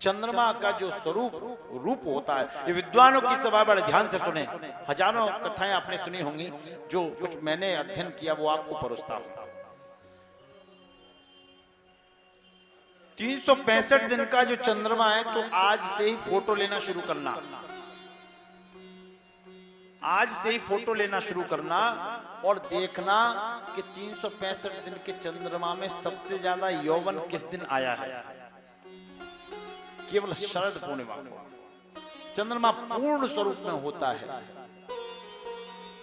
चंद्रमा का जो स्वरूप रूप होता है, ये विद्वानों की सभा बड़े ध्यान से सुने। हजारों कथाएं आपने सुनी होंगी, जो कुछ मैंने अध्ययन किया वो आपको परोसता हूं। 365 दिन का जो चंद्रमा है, तो आज से ही फोटो लेना शुरू करना। आज से ही फोटो लेना शुरू करना और देखना कि 365 दिन के चंद्रमा में सबसे ज्यादा यौवन किस दिन आया है। केवल शरद पूर्णिमा को चंद्रमा पूर्ण स्वरूप में होता है।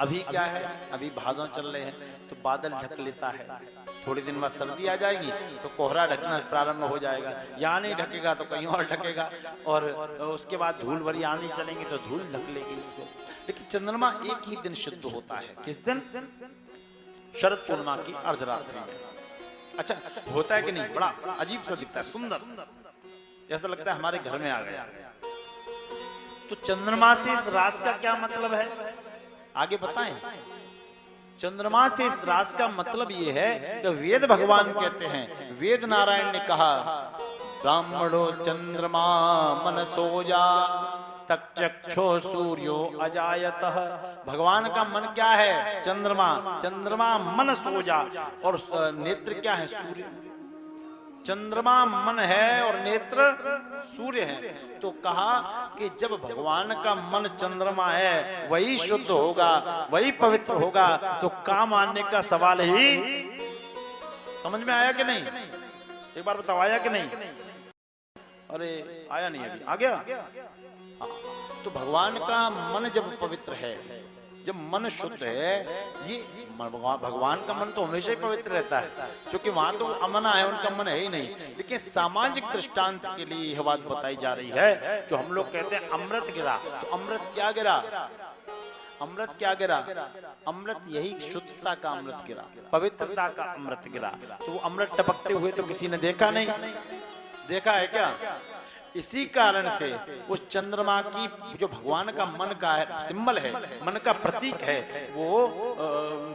अभी क्या है? अभी भादों चल रहे हैं, तो बादल ढक लेता है। थोड़ी दिन बाद सर्दी आ जाएगी तो कोहरा ढकना प्रारंभ हो जाएगा। यहाँ नहीं ढकेगा तो कहीं और ढकेगा, और उसके बाद धूल भरी आनी चलेंगी तो धूल ढक लेगी इसको। लेकिन चंद्रमा एक ही दिन शुद्ध होता है। किस दिन? शरद पूर्णिमा की अर्धरात्रि में। अच्छा, होता है कि नहीं? बड़ा अजीब सा दिखता है, सुंदर, ऐसा लगता है हमारे घर में आ गया। तो चंद्रमा से इस रास का क्या मतलब है, आगे बताएं। चंद्रमा से इस रास का मतलब ये है कि वेद भगवान कहते हैं, वेद नारायण ने कहा, ब्राह्मणो चंद्रमा मनसोजा तक्षो सूर्यो अजायतः। भगवान का मन क्या है? चंद्रमा। चंद्रमा मन सोजा, और नेत्र क्या है? सूर्य। चंद्रमा मन है और नेत्र सूर्य है। तो कहा कि जब भगवान का मन चंद्रमा है, वही शुद्ध होगा, वही पवित्र होगा, तो काम आने का सवाल ही। समझ में आया कि नहीं? एक बार बताओ, आया कि नहीं? अरे आया नहीं, अभी आ गया। हाँ, तो भगवान का मन जब पवित्र है, जब मन शुद्ध है, ये भगवान का मन तो हमेशा ही पवित्र रहता है, क्योंकि वहां तो अमना है, उनका मन है ही नहीं। लेकिन सामाजिक दृष्टांत के लिए यह बात बताई जा रही है। जो हम लोग कहते हैं अमृत गिरा, तो अमृत क्या गिरा? अमृत क्या गिरा? अमृत यही शुद्धता का अमृत गिरा, पवित्रता का अमृत गिरा। तो वो अमृत टपकते हुए तो किसी ने देखा नहीं, देखा है क्या? इसी कारण से उस चंद्रमा की जो भगवान का मन का सिंबल है, मन का प्रतीक है, वो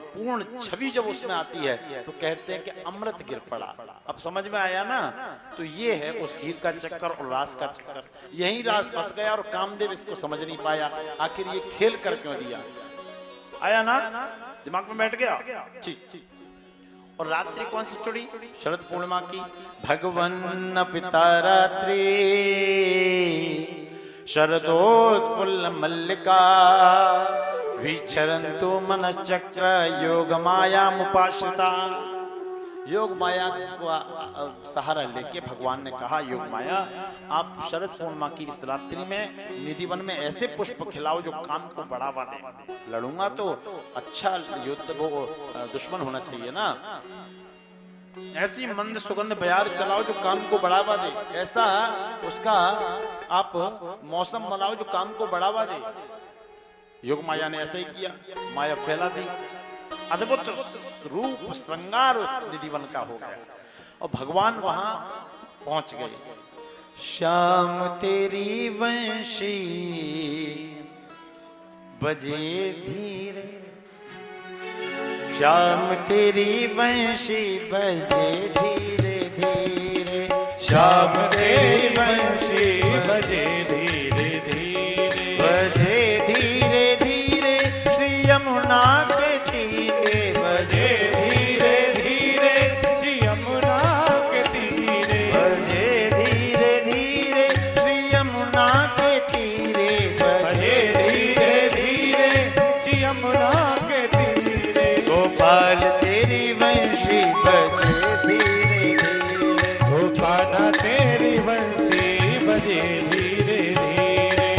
पूर्ण छवि जब उसमें आती है तो कहते हैं कि अमृत गिर पड़ा। अब समझ में आया ना? तो ये है उस खीर का चक्कर और रास का चक्कर। यही रास फंस गया और कामदेव इसको समझ नहीं पाया, आखिर ये खेल कर क्यों दिया। आया ना? दिमाग में बैठ गया? ठीक। और रात्रि कौन सी चुड़ी? शरद पूर्णिमा की। भगवन पिता रात्रि शरदोत्फुल्ल मल्लिका विचरन्तु मनश्चक्र योग माया मुपाश्रिता। योग माया का सहारा लेके भगवान ने कहा, योग माया आप शरद पूर्णिमा की इस रात्रि में निधिवन में ऐसे पुष्प खिलाओ जो काम को बढ़ावा दे। लड़ूंगा तो अच्छा युद्ध वो दुश्मन होना चाहिए ना, ऐसी मंद सुगंध बयार चलाओ जो काम को बढ़ावा दे, ऐसा उसका आप मौसम बनाओ जो काम को बढ़ावा दे। योग माया ने ऐसा ही किया, माया फैला दी, अद्भुत रूप श्रृंगार उस निधिवन का हो गया और भगवान वहां पहुंच गए। श्याम तेरी वंशी बजे धीरे, श्याम तेरी वंशी बजे धीरे धीरे,
श्याम तेरी बंसी बजे धीरे धीरे,
बजे धीरे धीरे श्री यमुना के तीरे, बजे
धीरे धीरे श्री यमुना के तीरे,
बजे धीरे धीरे श्री यमुना के तीरे,
बजे धीरे धीरे श्री यमुना के तीरे।
गोपाल तेरी वंशी बजे धीरे धीरे,
गोपाला तेरी बंसी बजे धीरे धीरे।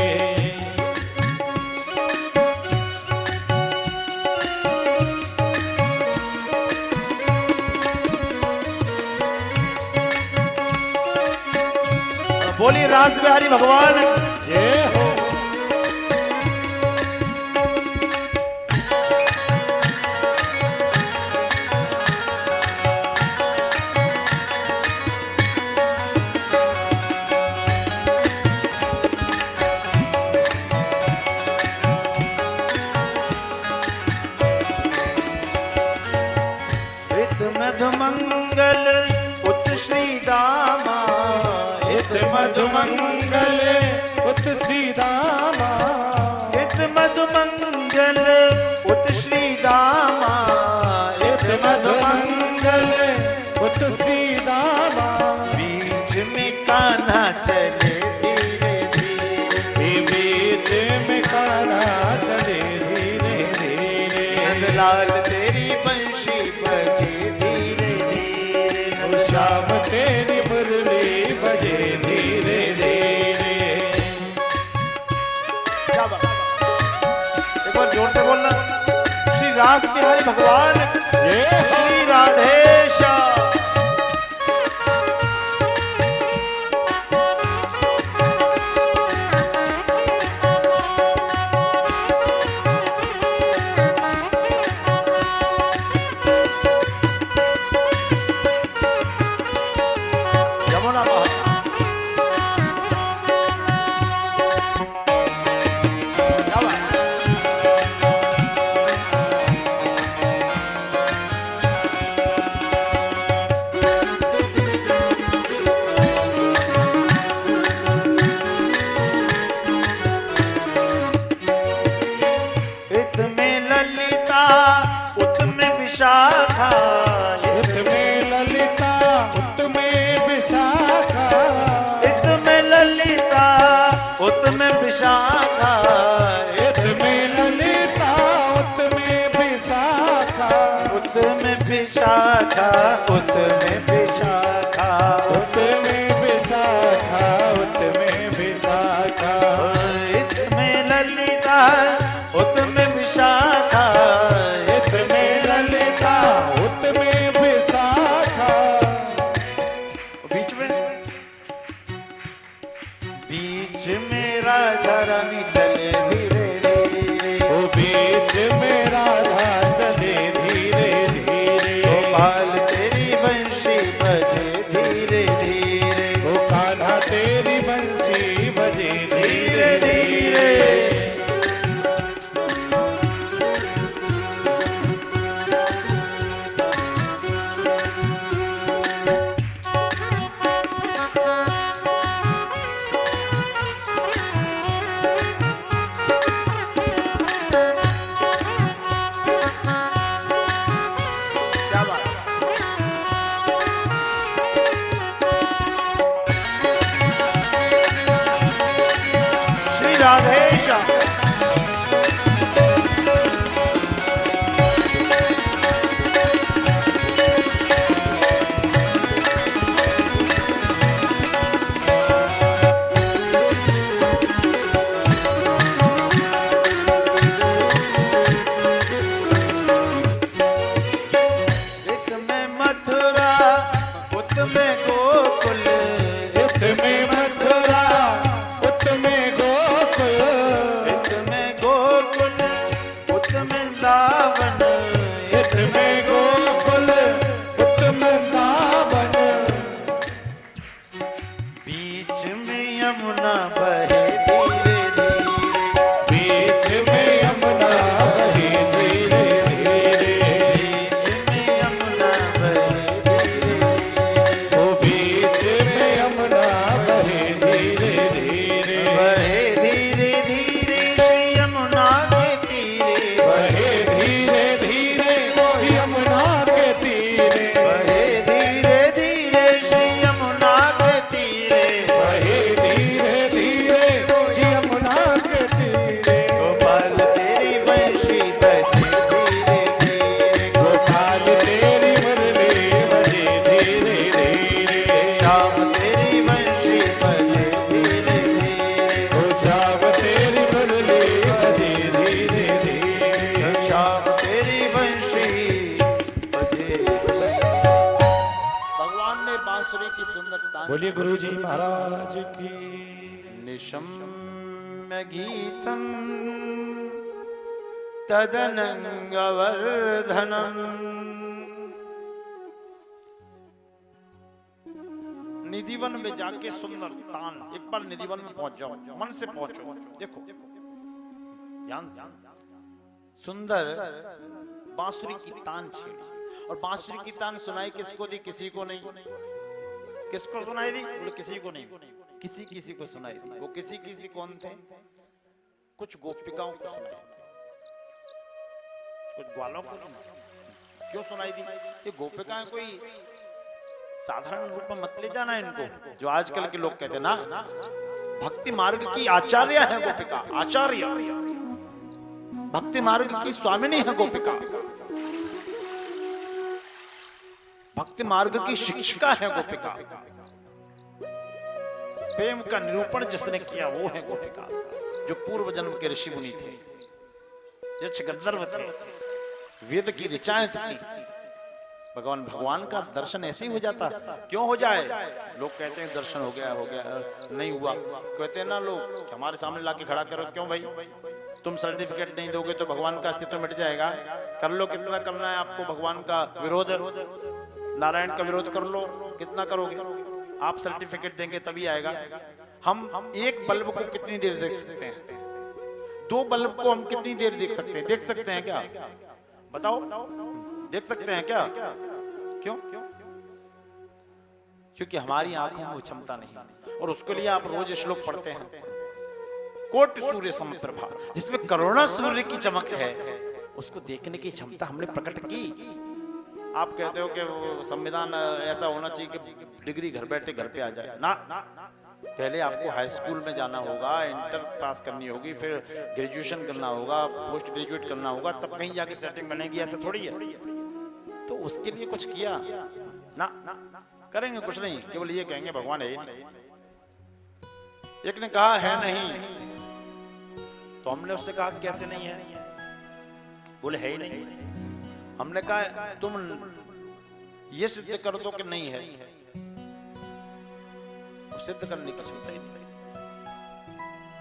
बोली रास बिहारी भगवान
ये हो
मधुमंगल उत श्री दामा,
इत मधुमंगल उत श्री दामा,
इत मधुमंगल उत श्री दामा,
इत मधुमंगल उत श्री दामा।
बीच में कान्हा चले धीरे धीरे,
बीच में कान्हा चले धीरे धीरे,
नंदलाल तेरी बंशी बजे धीरे धीरे,
श्याम तेरी मुरली बजे धीरे धीरे।
क्या बात? एक बार जोर से बोलना, श्री रास बिहारी भगवान
ये
श्री राधेशा। यमुना माता क्या बात? इत में ललिता उत में विशाखा,
उत में ललिता उत में विशाखा,
इत में ललिता उत में विशाखा,
इत में ललिता उत में विशाखा,
उत में विशाखा, उत में विशाखा,
उत में विशाखा, उत में विशाखा।
इत में ललिता उत में विशाखा,
इत में ललिता उत में विशाखा।
बीच में राधा रानी चले धीरे धीरे,
ओ बीच में राधा चले धीरे धीरे,
गोपाल तेरी बंशी बजे धीरे धीरे,
ओ कान्हा तेरी बंसी बजे
धीरे धीरे। क्या बात? श्री राधेशा। यमुना बहे धीरे धीरे,
बीच में यमुना बहे धीरे धीरे,
बीच में यमुना बहे धीरे धीरे,
ओ बीच में यमुना बहे धीरे धीरे,
बहे धीरे धीरे श्री यमुना के तीरे,
बहे धीरे धीरे यमुना के तीरे,
बहे धीरे धीरे श्री यमुना के तीरे,
बहे धीरे धीरे यमुना के तीरे,
गोपाल तेरी बंशी बजे धीरे धीरे,
गोपाल तेरी मुरली बजे धीरे धीरे,
श्याम तेरी बंशी बजे धीरे धीरे,
ओ श्याम तेरी मुरली बजे धीरे धीरे,
श्याम तेरी बंशी बजे। भगवान ने बांसुरी की सुंदरता
बोलिए गुरुजी महाराज की।
निशम्य गीतम तदनंगवर्धनम, निधिवन में जाके सुंदर तान, एक बार निधिवन में पहुंच जाओ, मन से पहुंचो, देखो ध्यान से, सुंदर बांसुरी की तान छेड़ी, और बांसुरी की तान सुनाई किसको दी? किसी को नहीं। किसको सुनाई दी? बोले किसी को नहीं, किसी किसी को सुनाई दी। वो किसी किसी कौन थे? कुछ गोपिकाओं को सुनाई, कुछ ग्वालों को नहीं। क्यों सुनाई दी? ये गोपिकाएं कोई साधारण रूप में मत ले जाना इनको, जो आजकल के लोग कहते ना भक्ति मार्ग की आचार्य है गोपिका, आचार्य भक्ति मार्ग की स्वामिनी है गोपिका, भक्ति मार्ग की शिक्षिका है गोपिका, प्रेम का निरूपण जिसने किया वो है गोपिका, जो पूर्व जन्म के ऋषि मुनि थे, यक्ष गंधर्व थे, वेद की ऋचाएं थी। भगवान का दर्शन ऐसे ही हो जाता। क्यों हो जाए? लोग कहते हैं दर्शन हो गया नहीं हुआ, कहते हैं ना लोग हमारे सामने लाके खड़ा करो। क्यों भाई? तुम सर्टिफिकेट नहीं दोगे तो भगवान का अस्तित्व मिट जाएगा। कर लो, कितना करना है आपको भगवान का विरोध, नारायण का विरोध कर लो, कितना करोगे? आप सर्टिफिकेट देंगे तभी आएगा। हम एक बल्ब को कितनी देर देख सकते हैं? दो बल्ब को हम कितनी देर देख सकते हैं? देख सकते हैं क्या? बताओ, देख सकते हैं क्या? क्यों? क्योंकि हमारी आंखों में क्षमता नहीं, और उसके लिए आप रोज श्लोक पढ़ते हैं, कोटि सूर्य समप्रभा, जिसमें करोड़ों सूर्य की चमक है, उसको देखने की क्षमता हमने प्रकट की। आप कहते हो कि संविधान ऐसा होना चाहिए कि डिग्री घर बैठे घर पे आ जाए ना, पहले आपको हाई स्कूल में जाना होगा, इंटर पास करनी होगी, फिर ग्रेजुएशन करना होगा, पोस्ट ग्रेजुएट करना होगा, तब कहीं जाके सेटिंग बनेगी। ऐसा थोड़ी है। तो उसके लिए कुछ किया ना, करेंगे कुछ नहीं, केवल ये कहेंगे भगवान है ही नहीं। एक ने कहा है नहीं, तो हमने उससे कहा कैसे नहीं है? बोले है ही नहीं। हमने कहा तुम ये सिद्ध कर दो कि नहीं है, सिद्ध करने की क्षमता ही नहीं।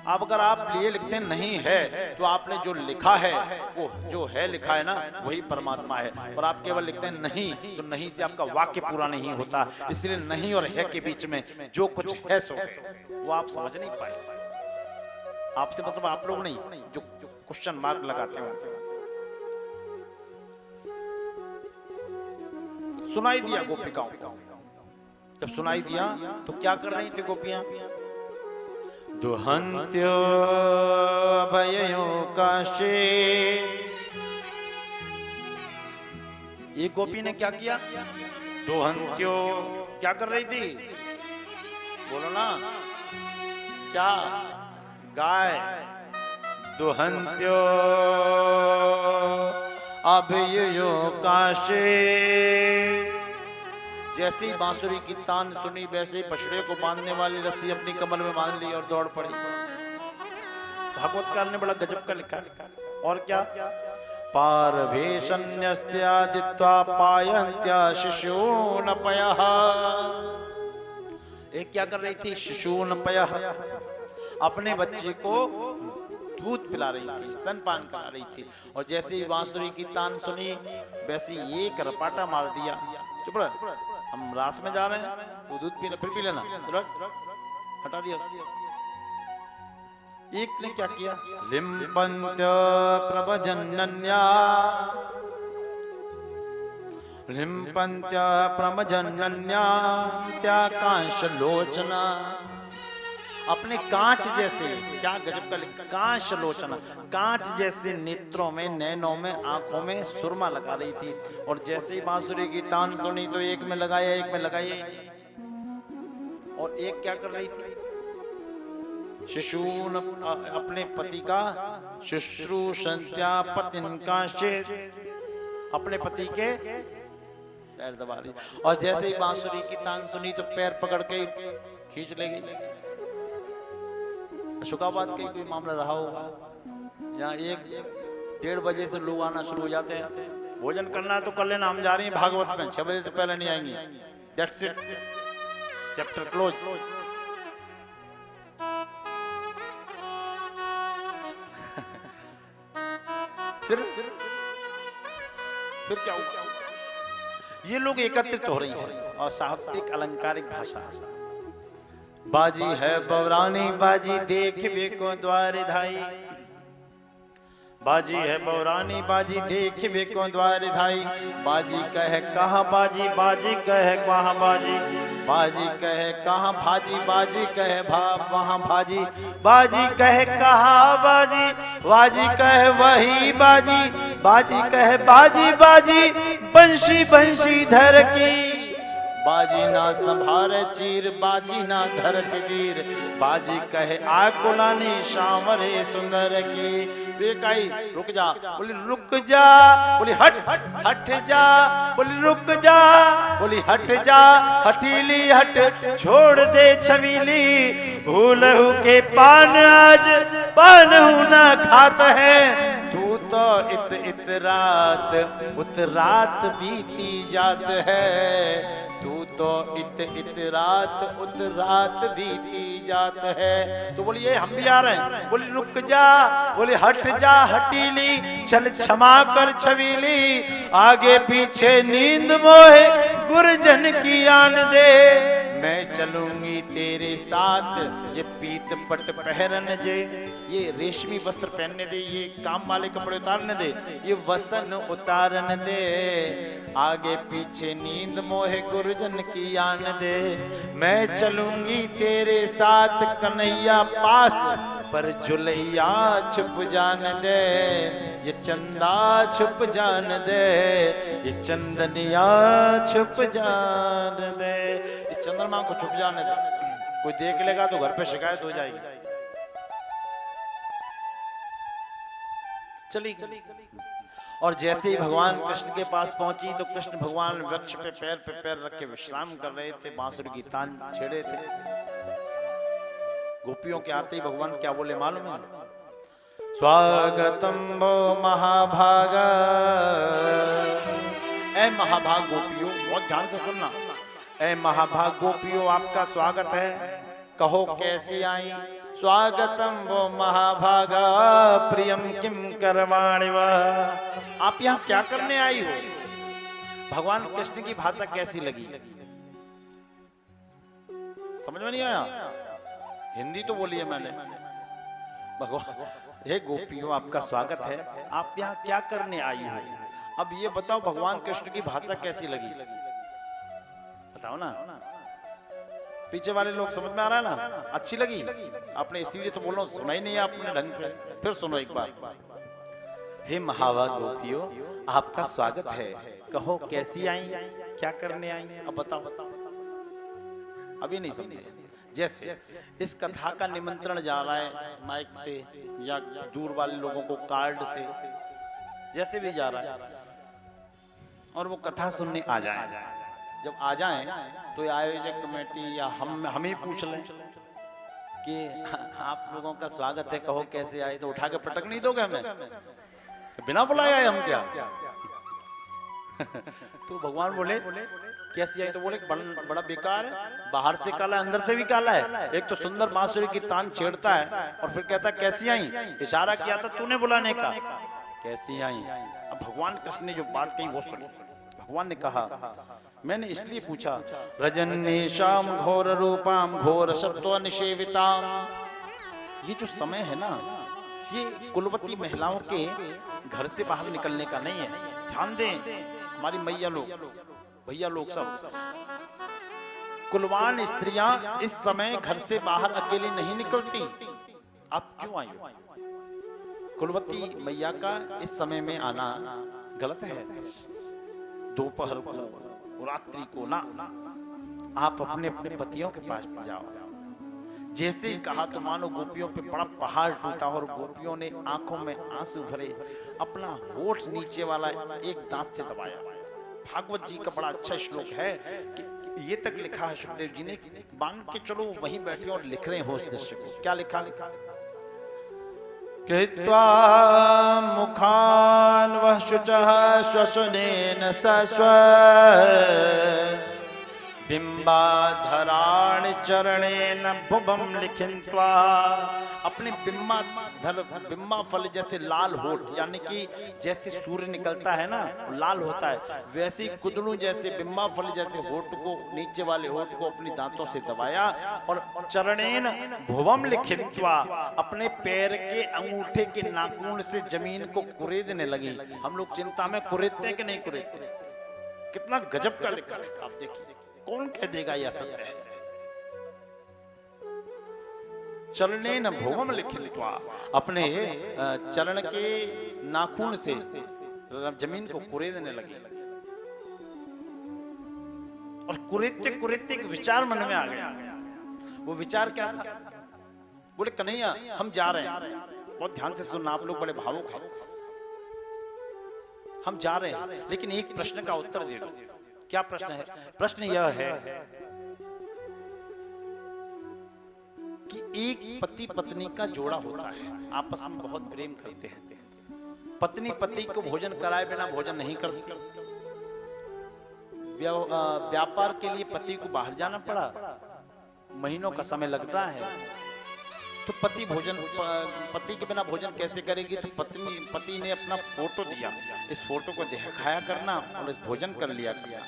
अब अगर आप लिए लिखते नहीं है, तो आपने जो लिखा है वो जो है लिखा है ना, वही परमात्मा है। और आप केवल लिखते हैं नहीं, तो नहीं से आपका वाक्य पूरा नहीं होता। इसलिए नहीं और है के बीच में जो कुछ है सो वो आप समझ नहीं पाए। आपसे मतलब आप लोग नहीं, जो क्वेश्चन मार्क लगाते हो। सुनाई दिया गोपिकाओं को। जब सुनाई दिया तो क्या कर रही थी गोपियां? दुहंत्यो अभयो काशे। ये गोपी ने क्या किया? दुहंत्यो क्या कर रही थी? बोलो ना, क्या? गाय। दुहंत्यो अभयो काशे। जैसी बांसुरी की तान सुनी, वैसे ही बछड़े को बांधने वाली रस्सी अपनी कमर में बांध ली और दौड़ पड़ी। भागवतकार ने बड़ा गजब का लिखा। और क्या? पारभेशन्यस्त्यादित्वा पायन्त्या शिशूनपयः। एक क्या कर रही थी? शिशूनपयः, अपने बच्चे को दूध पिला रही थी, स्तनपान करा रही थी। और जैसे ही बांसुरी की तान सुनी, वैसे एक रपाटा मार दिया। चुप रह, हम रास में जा रहे हैं, तो दूध पीना, फिर पी लेना। हटा दिया उसको। एक ने क्या किया, लिम्पन्त्य प्रभजन्या, लिम्पन्त्य प्रभजन्या त्या कांश लोचना, अपने कांच जैसे, क्या गजब का लिखा, कांच लोचना, कांच जैसे नेत्रों में, नैनों में, आंखों में सुरमा लगा रही थी। और जैसे ही बांसुरी की तान सुनी तो एक में लगाया, एक में लगाया, और एक क्या कर रही थी, शिशून अपने पति का शुश्रूषन्त्या पतिन कांचित, अपने पति के पैर दबा रही। और जैसे ही बांसुरी की तान सुनी तो पैर पकड़ के खींच ले गई। शुकाबाद का कोई मामला रहा होगा, यहाँ 1-1:30 बजे से लोग आना शुरू हो जाते हैं, भोजन करना है तो कर लेना, हम जा रही हैं भागवत में, 6 बजे से पहले नहीं आएंगे, दैट्स इट, चैप्टर क्लोज। फिर क्या हुआ, ये लोग एकत्रित हो रही हैं और साहित्यिक अलंकारिक भाषा, बाजी है बवरानी बाजी देख बेको द्वार धाई, बाजी है बवरानी बाजी देख बेको द्वार धाई, बाजी कहे कहाँ बाजी, बाजी कहे वहाँ बाजी, बाजी कहे कहाँ भाजी, बाजी कहे वहाँ भाजी, बाजी कहे कहाँ बाजी, बाजी कहे वही बाजी, बाजी कहे बाजी बाजी बंशी बंशी धर की, बाजी ना संभारे चीर, बाजी ना धरत वीर, बाजी कहे आकुलानी शामरे सुंदर की। बेकाई रुक जा, बोली रुक जा, बोली हट हट जा, बोली रुक जा, बोली हट जा, हटीली हट छोड़ दे छबीली, भूलहू के पान आज पानहू ना खात है, तू तो इत रात उत रात बीती जात है, तू तो इत रात उत रात बीती जात है। तो बोलिए हम भी आ रहे हैं, बोली रुक जा, बोली हट जा हटीली, चल क्षमा कर छबीली, आगे पीछे नींद मोहे गुरजन की आन दे, मैं चलूंगी तेरे साथ, ये पीत पट पहरन जे, ये रेशमी वस्त्र पहनने दे, ये काम वाले कपड़े उतारने दे, ये वसन उतारन दे, आगे पीछे नींद मोहे गुरुजन की आन दे, मैं चलूंगी तेरे साथ कन्हैया पास, पर जुलैया छुप जान दे, ये चंदा छुप जान दे, ये चंदनिया छुप जान दे, ये चंद्रमा को छुप जाने दे, कोई देख लेगा तो घर पे शिकायत हो जाएगी। चली और जैसे ही भगवान कृष्ण के पास पहुंची तो कृष्ण भगवान वृक्ष पे पैर रख के विश्राम कर रहे थे, बांसुरी की तान छेड़े थे। गोपियों के आते ही भगवान क्या बोले मालूम है, स्वागतम वो महाभागा, ऐ महाभाग गोपियों, बहुत ध्यान से सुनना, ऐ महाभाग गोपियों आपका स्वागत है, कहो कैसी आई, स्वागतम वो महाभागा प्रियम किम करवाणि वा, आप यहाँ क्या करने आई हो। भगवान कृष्ण की भाषा कैसी लगी, समझ में नहीं आया, हिंदी तो बोली है मैंने। भगवान हे गोपियों आपका स्वागत है, आप यहाँ क्या करने आई हो। अब ये बताओ भगवान कृष्ण की भाषा कैसी लगी, बताओ ना, पीछे वाले लोग समझ में आ रहा है ना, अच्छी लगी आपने, इसीलिए तो बोल रहा हूं, सुना ही नहीं आपने ढंग से, फिर सुनो एक बार। हे महाभाग गोपियों आपका स्वागत है, कहो कैसी आई, क्या करने आई, अब बताओ। अभी नहीं समझे, जैसे इस कथा का निमंत्रण जा रहा है माइक से या दूर वाले लोगों को कार्ड से, जैसे भी जा रहा है, और वो कथा सुनने आ जाए, जब आ जाए तो आयोजक कमेटी या हम ही पूछ लें कि आप लोगों का स्वागत है, कहो कैसे आए, तो उठा के पटक नहीं दोगे हमें, बिना बुलाए आए हम क्या। तो भगवान बोले कैसी आई, तो बोले बड़ा बेकार है, बाहर से काला है अंदर से भी काला है, एक तो सुंदर बांसुरी की तान छेड़ता है और फिर कहता है कैसी आई, इशारा किया था तूने बुलाने का, कैसी आई। अब भगवान कृष्ण ने जो बात कही वो सुनी, भगवान ने कहा मैंने इसलिए पूछा, रजन्येषाम घोर रूपाम घोर सत्व निषेविताम। ये जो समय है ना, ये कुलवती महिलाओं के घर से बाहर निकलने का नहीं है। ध्यान दें हमारी मैया लोग, भैया लोग सब, कुलवान स्त्रियां इस समय घर से बाहर अकेली नहीं निकलती। आप क्यों आई हो? कुलवती मैया का इस समय में आना गलत है। दोपहर को, रात्रि को ना, आप अपने अपने पतियों के पास जाओ। जैसे ही कहा तो मानो गोपियों पे बड़ा पहाड़ टूटा और गोपियों ने आंखों में आंसू भरे अपना होठ नीचे वाला एक दांत से दबाया। भागवत जी का बड़ा अच्छा श्लोक है कि ये तक लिखा है सुखदेव जी ने, मान के चलो वहीं बैठे और लिख रहे हो उस दृश्य को। क्या लिखा? कृत्वा मुखान वह शुचः श्वसनेन सस्व बिंबाधराण चरणेन भुवं लिखित्वा। अपने बिंबा फल जैसे लाल होठ, यानी कि जैसे सूर्य निकलता है ना लाल होता है, वैसे ही कुदरू जैसे बिंबा फल जैसे होठ को, नीचे वाले होठ को अपनी दांतों से दबाया और चरणेन भुवं लिखित्वा, अपने पैर के अंगूठे के नाखून से जमीन को कुरेदने लगी। हम लोग चिंता में कुरेदते हैं कि नहीं कुरेदते? कितना गजब का लिखा है, आप देखिए। कौन कह देगा यह सत्य है? चरणेन भुवं लिखित्वा, अपने चरण के नाखून से जमीन को कुरेदने लगी। और कुरेदते कुरेदते एक विचार मन में आ गया। वो विचार क्या था? बोले कन्हैया हम जा रहे हैं, बहुत ध्यान से सुनना, आप लोग बड़े भावुक हैं। हम जा रहे हैं, लेकिन एक प्रश्न का उत्तर दे दो। क्या प्रश्न है? प्रश्न यह है कि एक पति पत्नी का जोड़ा होता है, आपस में बहुत प्रेम करते हैं। पत्नी पति को भोजन कराए बिना भोजन नहीं करती। व्यापार के लिए पति को बाहर जाना पड़ा, महीनों का समय लगता है, तो पति के बिना भोजन कैसे करेगी? तो पति ने अपना फोटो दिया, इस फोटो को दिखाया करना और इस भोजन कर लिया करना।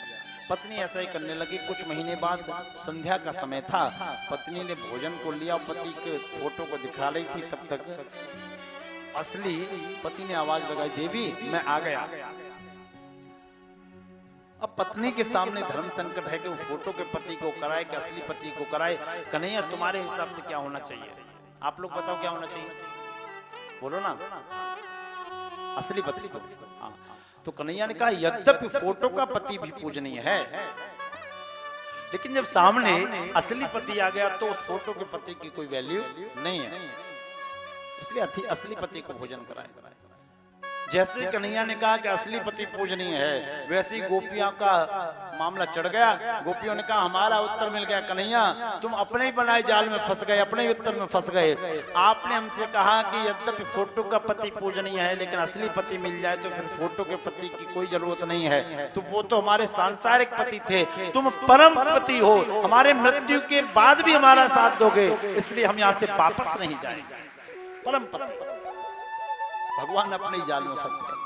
पत्नी ऐसा ही करने लगी। कुछ महीने बाद संध्या का समय था, पत्नी ने भोजन को लिया और पति के फोटो को दिखा रही थी। तब तक असली पति ने आवाज लगाई, देवी मैं आ गया। अब पत्नी के सामने धर्म संकट है कि वो फोटो के पति को कराए कि असली पति को कराए। कन्हैया तुम्हारे हिसाब से क्या होना चाहिए? आप लोग बताओ क्या होना चाहिए? बोलो ना। असली पति को। हाँ। तो कन्हैया ने कहा यद्यपि फोटो का पति भी पूजनीय है, लेकिन जब सामने असली पति आ गया तो उस फोटो के पति की कोई वैल्यू नहीं है, इसलिए असली पति को भोजन कराए। जैसे कन्हैया ने कहा कि असली पति पूजनीय है, वैसे ही गोपियों का मामला चढ़ गया। गोपियों ने कहा हमारा उत्तर मिल गया कन्हैया, तुम अपने ही बनाए जाल में फंस गए, अपने ही उत्तर में फंस गए। आपने हमसे कहा कि यद्यपि फोटो का पति पूजनीय है, लेकिन असली पति मिल जाए तो फिर फोटो के पति की कोई जरूरत नहीं है। तो वो तो हमारे सांसारिक पति थे, तुम परम पति हो, हमारे मृत्यु के बाद भी हमारा साथ दोगे, इसलिए हम यहाँ से वापस नहीं जाएंगे। परम पति भगवान अपने जाल में फंस गए।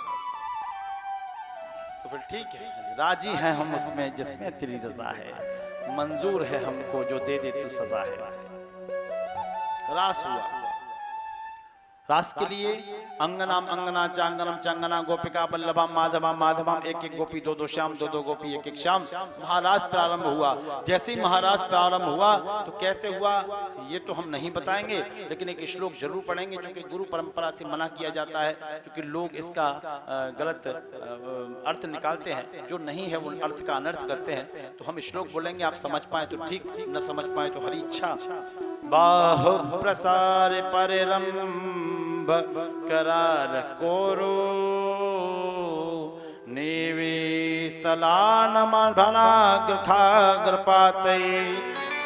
तो फिर ठीक है, राजी हैं हम उसमें जिसमें तेरी रजा है, मंजूर है हमको जो दे दे तू सजा है। रास हुआ। रास के लिए अंगनाम अंगना चांगनम चांगना गोपिका बल्लभा माधवा माधवा, एक एक गोपी दो दो श्याम, दो दो गोपी एक एक श्याम। महाराज प्रारंभ हुआ। जैसे ही महाराज प्रारंभ हुआ तो कैसे हुआ ये तो हम नहीं बताएंगे, लेकिन एक श्लोक जरूर पढ़ेंगे, क्योंकि गुरु परंपरा से मना किया जाता है, क्योंकि लोग इसका गलत अर्थ निकालते हैं, जो नहीं है वो अर्थ का अनर्थ करते हैं। तो हम श्लोक बोलेंगे, आप समझ पाए तो ठीक, न समझ पाए तो हरी इच्छा। बाहु प्रसार परिरंभ करार कोरो, निवीतलान मनाग्रपातये,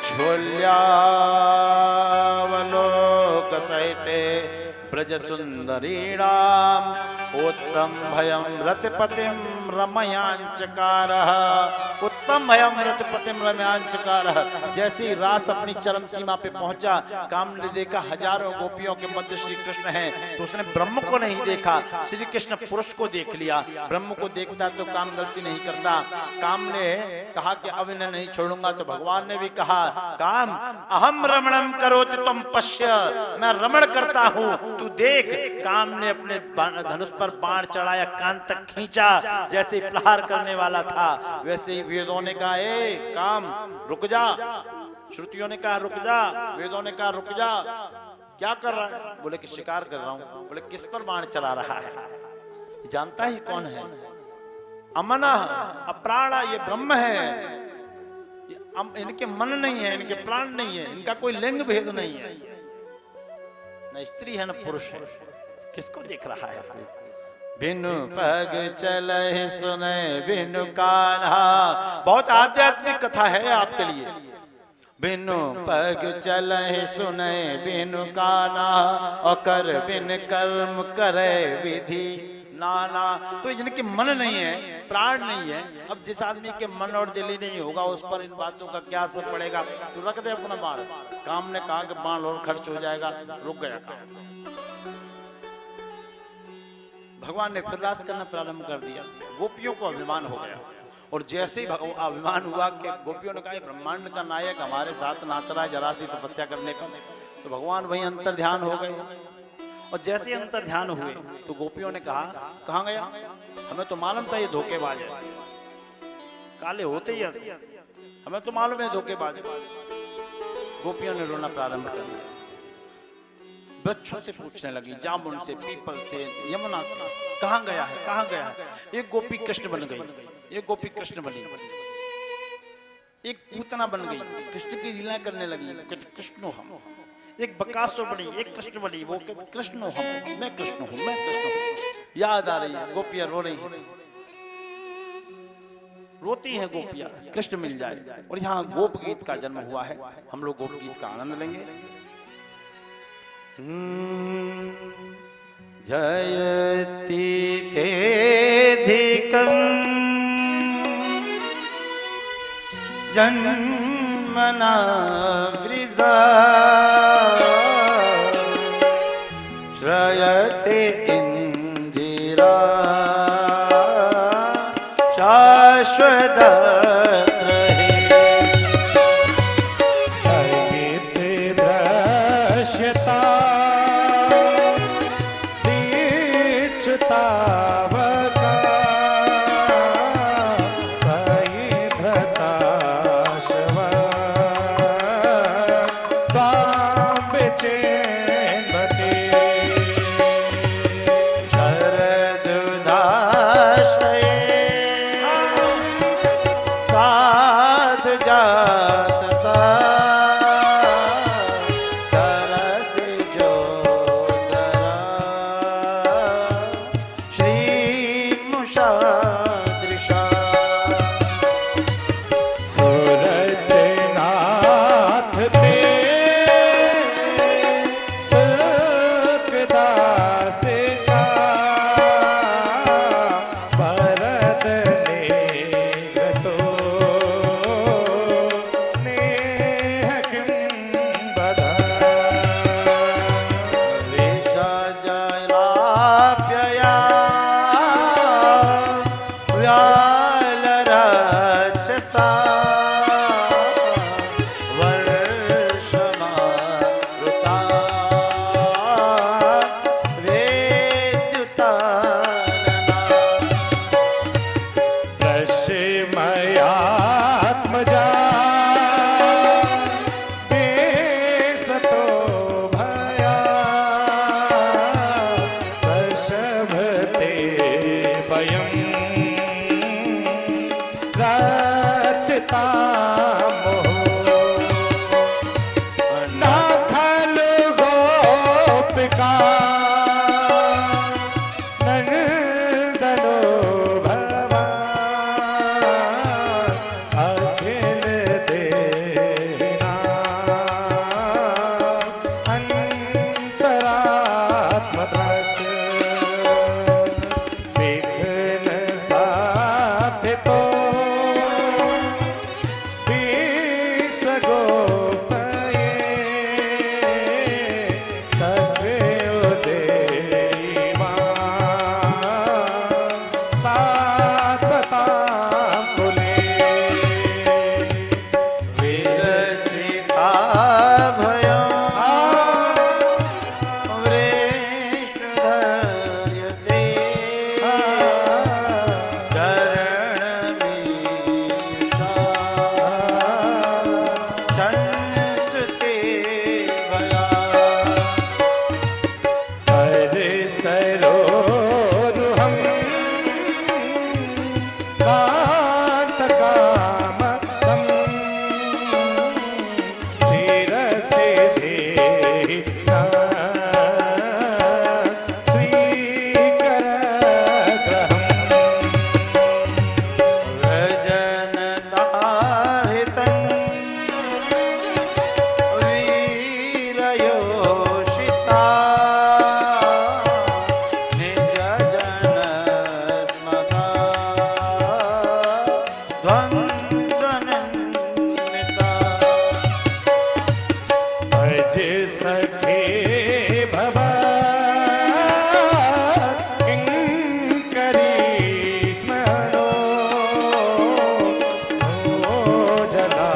झोल्यावलोक सहिते ब्रज सुंदरीणाम उत्तम भयम रतिपतिम रमयांचकारः, उत्तम भयम रतिपतिम रमयांचकारः। जैसे ही रास अपनी चरम सीमा पे पहुंचा, काम ने देखा हजारों गोपियों के मध्य श्री कृष्ण हैं, तो उसने ब्रह्म को नहीं देखा, श्री कृष्ण पुरुष को देख लिया। ब्रह्म को देखता तो काम गलती नहीं करता। काम ने कहा कि अब इन्हें नहीं छोड़ूंगा, तो भगवान ने भी कहा काम अहम रमणम करोति तुम पश्य, मैं रमण करता हूं तू देख। काम ने अपने धनुष पर बाण चढ़ाया, कान तक खींचा, जैसे प्रहार करने वाला था वैसे ही वेदों ने कहा ए काम रुक जा, श्रुतियों ने कहा रुक जा, वेदों ने कहा रुक जा, क्या कर रहा है? बोले कि शिकार कर रहा हूं। बोले किस पर बाण चला रहा है? जानता ही कौन है? अमना अप्राणा, ये ब्रह्म है, इनके मन नहीं है, इनके प्राण नहीं है, इनका कोई लिंग भेद नहीं है, न स्त्री है न पुरुष है। किसको देख रहा है? बिनु पग चले सुने बिनु कान्हा। बहुत आध्यात्मिक कथा है आपके लिए। बिनु पग चले सुने बिनु कान्हा, और कर बिन कर्म करे विधि नाना। तो जिनके मन नहीं है, प्राण नहीं है, अब जिस आदमी के मन और दिल ही नहीं होगा उस पर इन बातों का क्या असर पड़ेगा? तो रख दे अपना बाण। काम ने कहा कि बाण और खर्च हो जाएगा, रुक गया काम। भगवान ने फिर रास करना प्रारंभ कर दिया। गोपियों को अभिमान हो गया, और जैसे ही अभिमान हुआ कि गोपियों ने कहा ब्रह्मांड का नायक हमारे साथ नाच रहा है जरा सी तपस्या करने का, तो भगवान वहीं अंतर ध्यान हो गए। और जैसे ही अंतर ध्यान हुए तो गोपियों ने कहा कहाँ गया? हमें तो मालूम था ये धोखेबाज है, काले होते ही ऐसे, हमें तो मालूम है धोखेबाज है। गोपियों ने रोना प्रारंभ कर दिया, वृक्षों से पूछने लगी, जामुन से, पीपल से, यमुना से, कहाँ गया है, कहाँ गया है? एक गोपी कृष्ण बन गई, एक गोपी कृष्ण बनी, एक पूतना बन गई, कृष्ण की लीला करने लगी, कृष्ण हम। एक बकासुर बनी, एक कृष्ण बनी, वो कृष्ण हम, मैं कृष्ण हूँ, मैं कृष्ण हूँ। याद आ रही है, गोपियां रो रही हैं, रोती हैं गोपियां, कृष्ण मिल जाए। और यहाँ गोप गीत का जन्म हुआ है, हम लोग गोप गीत का आनंद लेंगे। जयति तेधिकं जन्मना वृजा, श्रयते इंदिरा शाश्वत
जे सखे भवा किंकरी स्मरो जला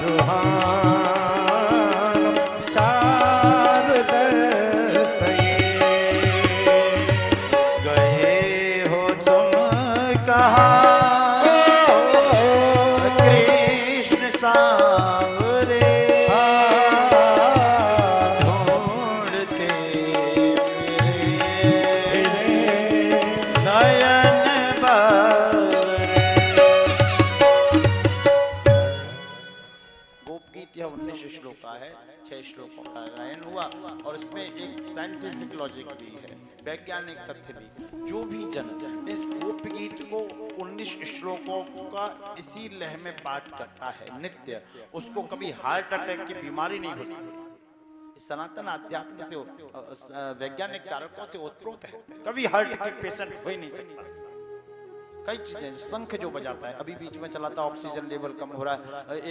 रुहान चार दर्शये
गए हो तुम कहाँ कृष्ण सांवरे ढूंढते नयन बारे। गोप गीत यह 19 श्लोक का है, 6 श्लोकों का गायन हुआ और इसमें एक साइंटिफिक लॉजिक भी है, वैज्ञानिक तथ्य भी। जो भी जन इस गोप गीत को 19 श्लोकों का इसी लय में पाठ करता है नित्य, उसको कभी हार्ट अटैक की बीमारी नहीं हो सकती। सनातन अध्यात्म से वैज्ञानिक कारकों से ओतप्रोत है, कभी हार्ट के पेशेंट हो ही नहीं सकता। कई चीजें, शंख जो बजाता है, अभी बीच में चला था ऑक्सीजन लेवल कम हो रहा है,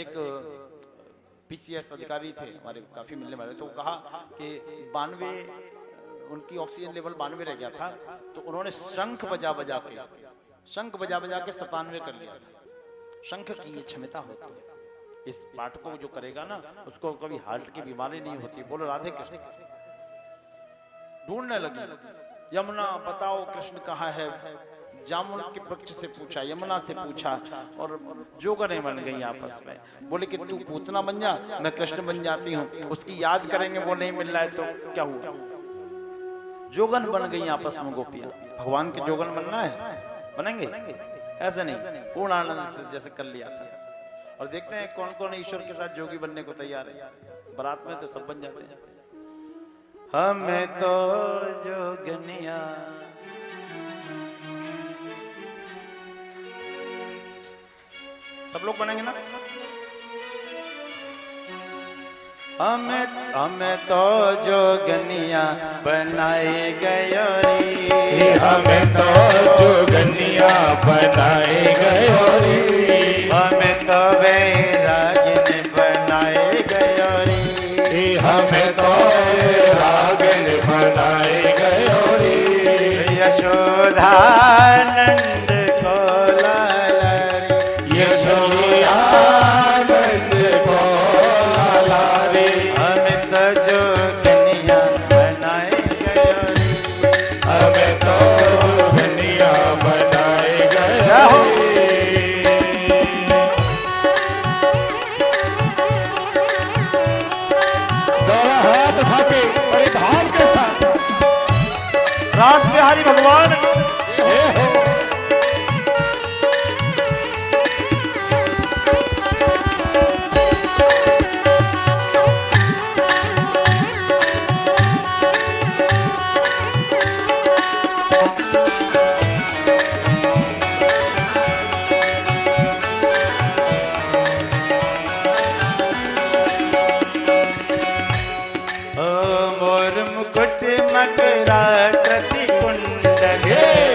एक पीसीएस अधिकारी थे हमारे काफी मिलने वाले, तो कहा कि 92 उनकी ऑक्सीजन लेवल 92 रह गया था, तो उन्होंने शंख बजा बजा के 97 कर लिया था। शंख की ये क्षमता होती है। इस पाठ को जो करेगा ना, उसको कभी हार्ट की बीमारी नहीं होती। बोलो राधे कृष्ण। ढूंढने लगी, यमुना बताओ कृष्ण कहाँ है। जामुन के वृक्ष से पूछा, यमुना से पूछा, और जोगनें बन गई आपस में। बोले कि तू पूतना बन जा, मैं कृष्ण बन जाती हूँ। उसकी याद करेंगे, वो नहीं मिल रहा है तो क्या हुआ। जोगन बन गई आपस में गोपियां। भगवान के जोगन बनना है, बनेंगे ऐसे नहीं, पूर्ण आनंद से जैसे कर लिया था। और देखते हैं कौन कौन ईश्वर के साथ जोगी बनने को तैयार है। बारात में तो सब बन जाते हैं। हमें तो जोगनिया सब लोग बनेंगे ना। हमें तो जोगनिया बनाए गयो रे,
हमें तो जोगनिया बनाए गयो रे,
हमें तो वैरागिन बनाए गयो रे,
हमें तो वैरागिन बनाए गयो रे।
यशोदानंद को लाला रे,
यशोदानंद को लाला रे।
हमें तो जोगनिया बनाए गयो रे,
हमें तो जोगनिया बनाए गयो रे। दोनों हाथ उठा के बड़े भाव के साथ
रास बिहारी भगवान मोर मुकुट मकराकृति कुंडल,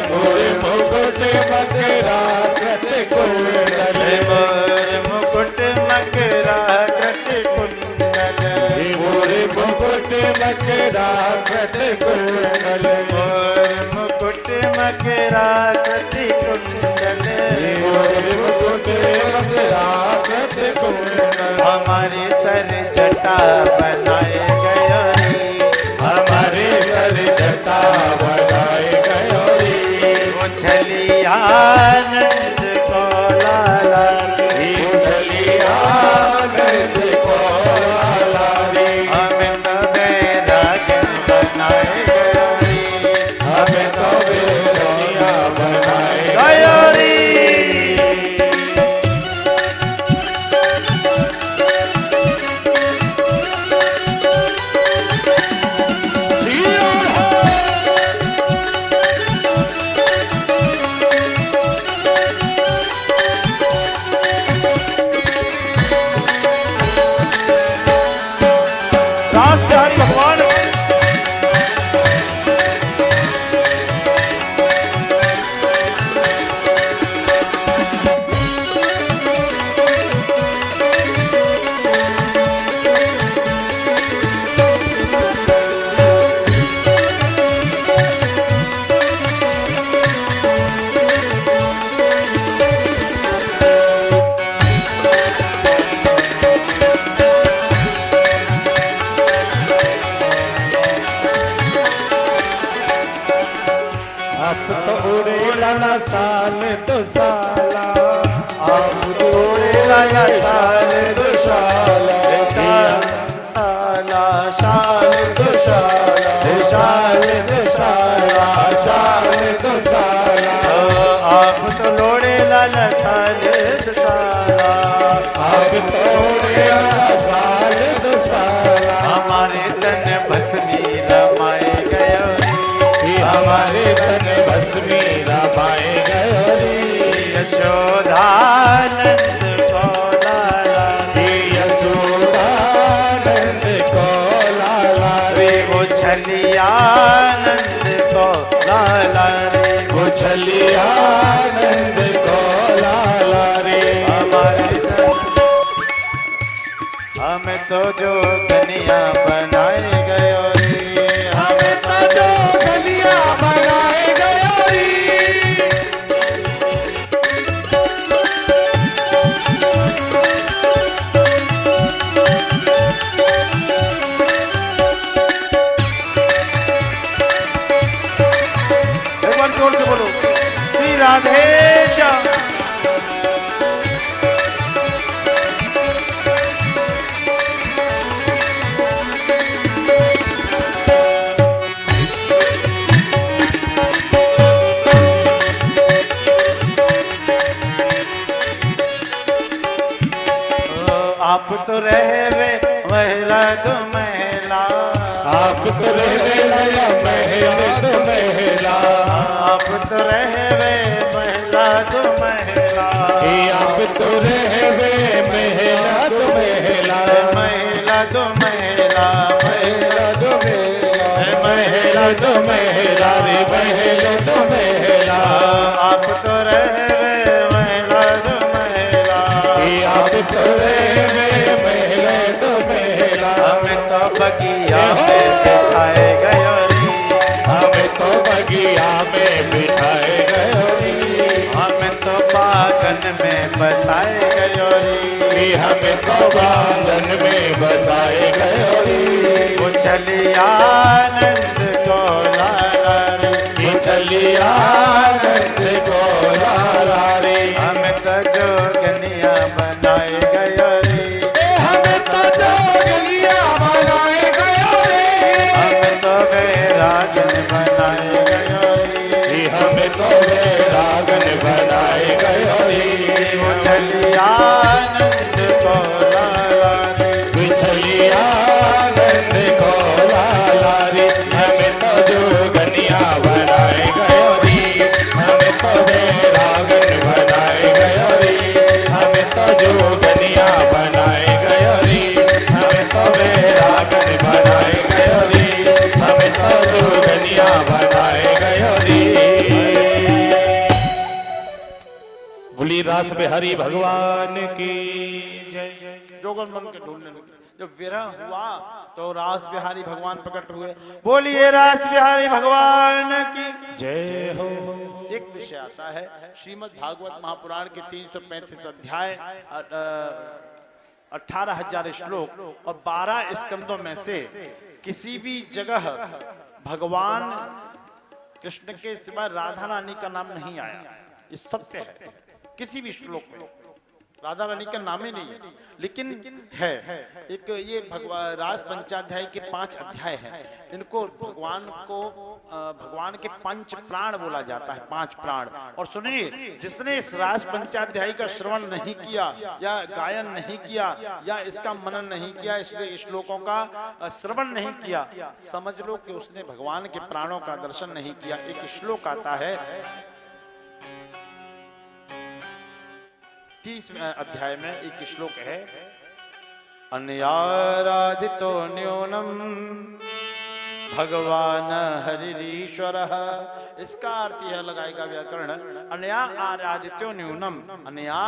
मोर मुकुट मकराकृति कुंडल,
मोर मुकुट मकराकृति कुंडल,
मोर मुकुट मकराकृति कुंडल,
मोर मुकुट मकराकृति कुंडल,
मोर मुकुट मकराकृति कुंडल।
हमारी सर जटा बनाए गयो रे,
हमारे सर जटा बनाए गयो रे।
उछलियानंद को लाला रे,
उछलियानंद को लाला रे।
हमें तो वैरागिन बनाए गयो रे,
हमें तो वैरागिया बनाए
गयो रे। रास बिहारी भगवान
लाना साल दो साला,
आप तोड़े लाया साल दो साला, साला साल दो साला, साल दो साला, साल दो साला। आप तो लोड़े लाना साल दो साला,
आप तोड़े लाना साल दो साला,
हमारे तन भस्मी रमाए गयो रे,
हमारे तन भस्मी रमाए गयो रे।
यशोदानंद को लाला रे,
यशोदानंद को लाला रे,
वो छलियानंद को लाला रे,
वो छलियानंद को लाला रे।
हमें तो जो कन्या बनाए गयो रे,
हमें तो जो कन्या बनाए गयो रे।
एक बार जोर से बोलो श्री राधेश्याम। आप तो रहे महिला तो महिला,
आप तो रहे नया महल तो महिला,
आप तो रहे महिला तो महिला,
आप तो रहे महिला तो महिला,
महिला तो महिला,
महिला तो महिला, महिला तो महिला रे, महिला तो महिला।
आप तो रहे महिला तो महिला,
आप तो रहे महिला तो महिला।
हमें तो बगिया में बिठाए गयो रे,
हमें तो बगिया में बिठाए गयो रे,
हमें तो बागन में बसाए गयो रे,
हमें तो बांधन में बसाए गयो रे।
वो छलियानंद को लाला रे,
छलियानंद को लाला रे,
हमें तो जोगनिया बनाए गयो रे,
हमें तो जोगनिया बनाए गयो रे,
हमें तो वैरागन बनाए गयो रे,
हमें तो वैरागन बनाए गयो रे।
वो छलियानंद को लाला रे,
छलियानंद को लाला रे, हमें तो जोगनिया बनाए गयो रे, हमें तो वैरागन बनाए गयो रे, हमें तो जोगनिया बनाए गयो रे, हमें तो वैरागन बनाए गयो रे, हमें तो जोगनिया बनाए गयो रे। बोली रास बिहारी भगवान की जय।
जोगन मन के ढूंढने लगे। जब विरह हुआ तो रास बिहारी भगवान प्रकट हुए। बोलिए रास बिहारी भगवान की
जय हो।
एक विषय आता है श्रीमद् भागवत महापुराण के 335 अध्याय 18,000 श्लोक और 12 स्कंदों में से किसी भी जगह भगवान कृष्ण के सिवाय राधा रानी का नाम नहीं आया। ये सत्य है, किसी भी श्लोक में राधा रानी का नाम ही नहीं है, लेकिन है एक ये भगवान रास पंचाध्याय के 5 अध्याय हैं। इनको भगवान के पंच प्राण बोला जाता है, 5 प्राण। और सुनिए, जिसने इस रास पंचाध्याय का श्रवण नहीं किया या गायन नहीं किया या इसका मनन नहीं किया, इसलिए श्लोकों का श्रवण नहीं किया, समझ लो कि उसने भगवान के प्राणों का दर्शन नहीं किया। एक श्लोक आता है 30 अध्याय में, एक श्लोक है अन्याराधितो न्यूनम भगवान हरिरीश्वर। इसका अर्थ यह लगाएगा व्याकरण, अन्या आराधितो न्यूनम, अन्या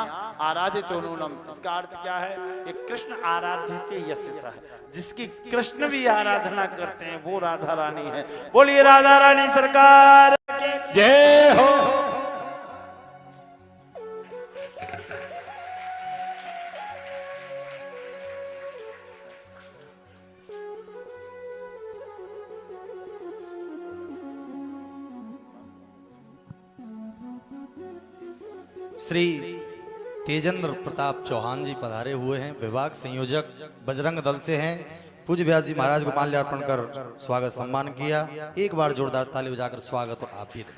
आराधितो न्यूनम। इसका अर्थ क्या है कि कृष्ण आराध्यते यस्य सः, जिसकी कृष्ण भी आराधना करते हैं वो राधा रानी है। बोलिए राधा रानी सरकार की
जय हो।
श्री तेजेंद्र प्रताप चौहान जी पधारे हुए हैं, विभाग संयोजक बजरंग दल से हैं। पूज्य व्यास जी महाराज को माल्यार्पण कर स्वागत सम्मान किया। एक बार जोरदार ताली बजाकर स्वागत और आप भी दें।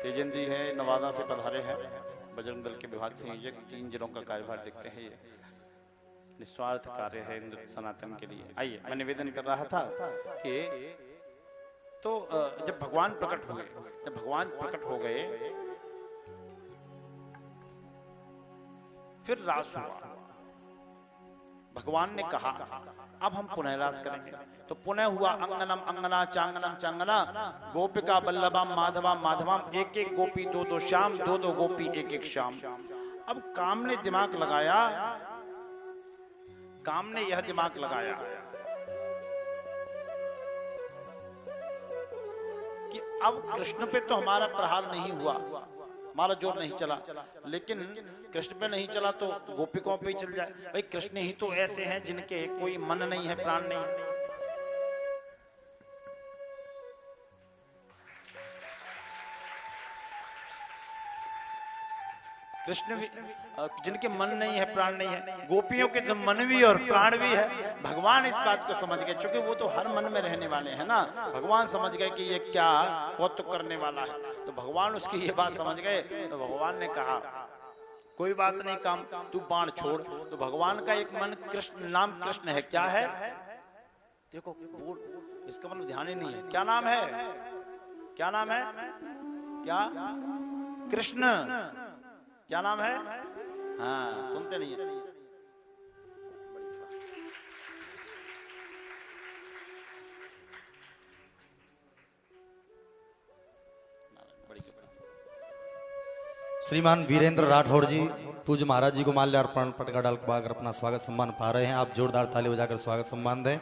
तेजेंद्र जी है, नवादा से पधारे हैं, बजरंग दल के विभाग संयोजक। 3 जिलों का कार्यभार देखते हैं। ये निस्वार्थ कार्य है हिंदू सनातन के लिए। आइए, मैं निवेदन कर रहा था कि तो जब भगवान प्रकट हो गए फिर रास हुआ। भगवान ने कहा अब हम पुनः रास करेंगे, तो पुनः हुआ अंगनम अंगना चांगनम चांगना गोपिका बल्लभाम माधवाम माधवाम, एक एक गोपी दो दो श्याम, दो दो गोपी एक एक श्याम। अब काम ने दिमाग लगाया, काम ने यह दिमाग लगाया कि अब कृष्ण पे तो हमारा प्रहार नहीं हुआ, हमारा जोर नहीं चला, लेकिन कृष्ण पे नहीं चला तो गोपिकों पे ही चल जाए। भाई कृष्ण ही तो ऐसे हैं जिनके कोई मन नहीं है, प्राण नहीं है। कृष्ण भी जिनके मन नहीं है, प्राण नहीं है, गोपियों के तो मन भी और प्राण भी है। भगवान इस बात को समझ गए, क्योंकि वो तो हर मन में रहने वाले हैं ना। भगवान समझ गए कि ये क्या कौतुक करने वाला है, तो भगवान उसकी ये बात समझ गए। तो भगवान ने कहा कोई बात नहीं, काम तू बाण छोड़। तो भगवान का एक मन कृष्ण, नाम कृष्ण है। क्या है देखो, बोल, इसका मतलब ध्यान ही नहीं है। क्या नाम है, क्या नाम है, क्या कृष्ण, क्या नाम है? हाँ, सुनते नहीं है।
श्रीमान वीरेंद्र राठौड़ जी पूज्य महाराज जी को माल्यार्पण पटका डाल पाकर अपना स्वागत सम्मान पा रहे हैं। आप जोरदार ताली बजाकर स्वागत सम्मान दें।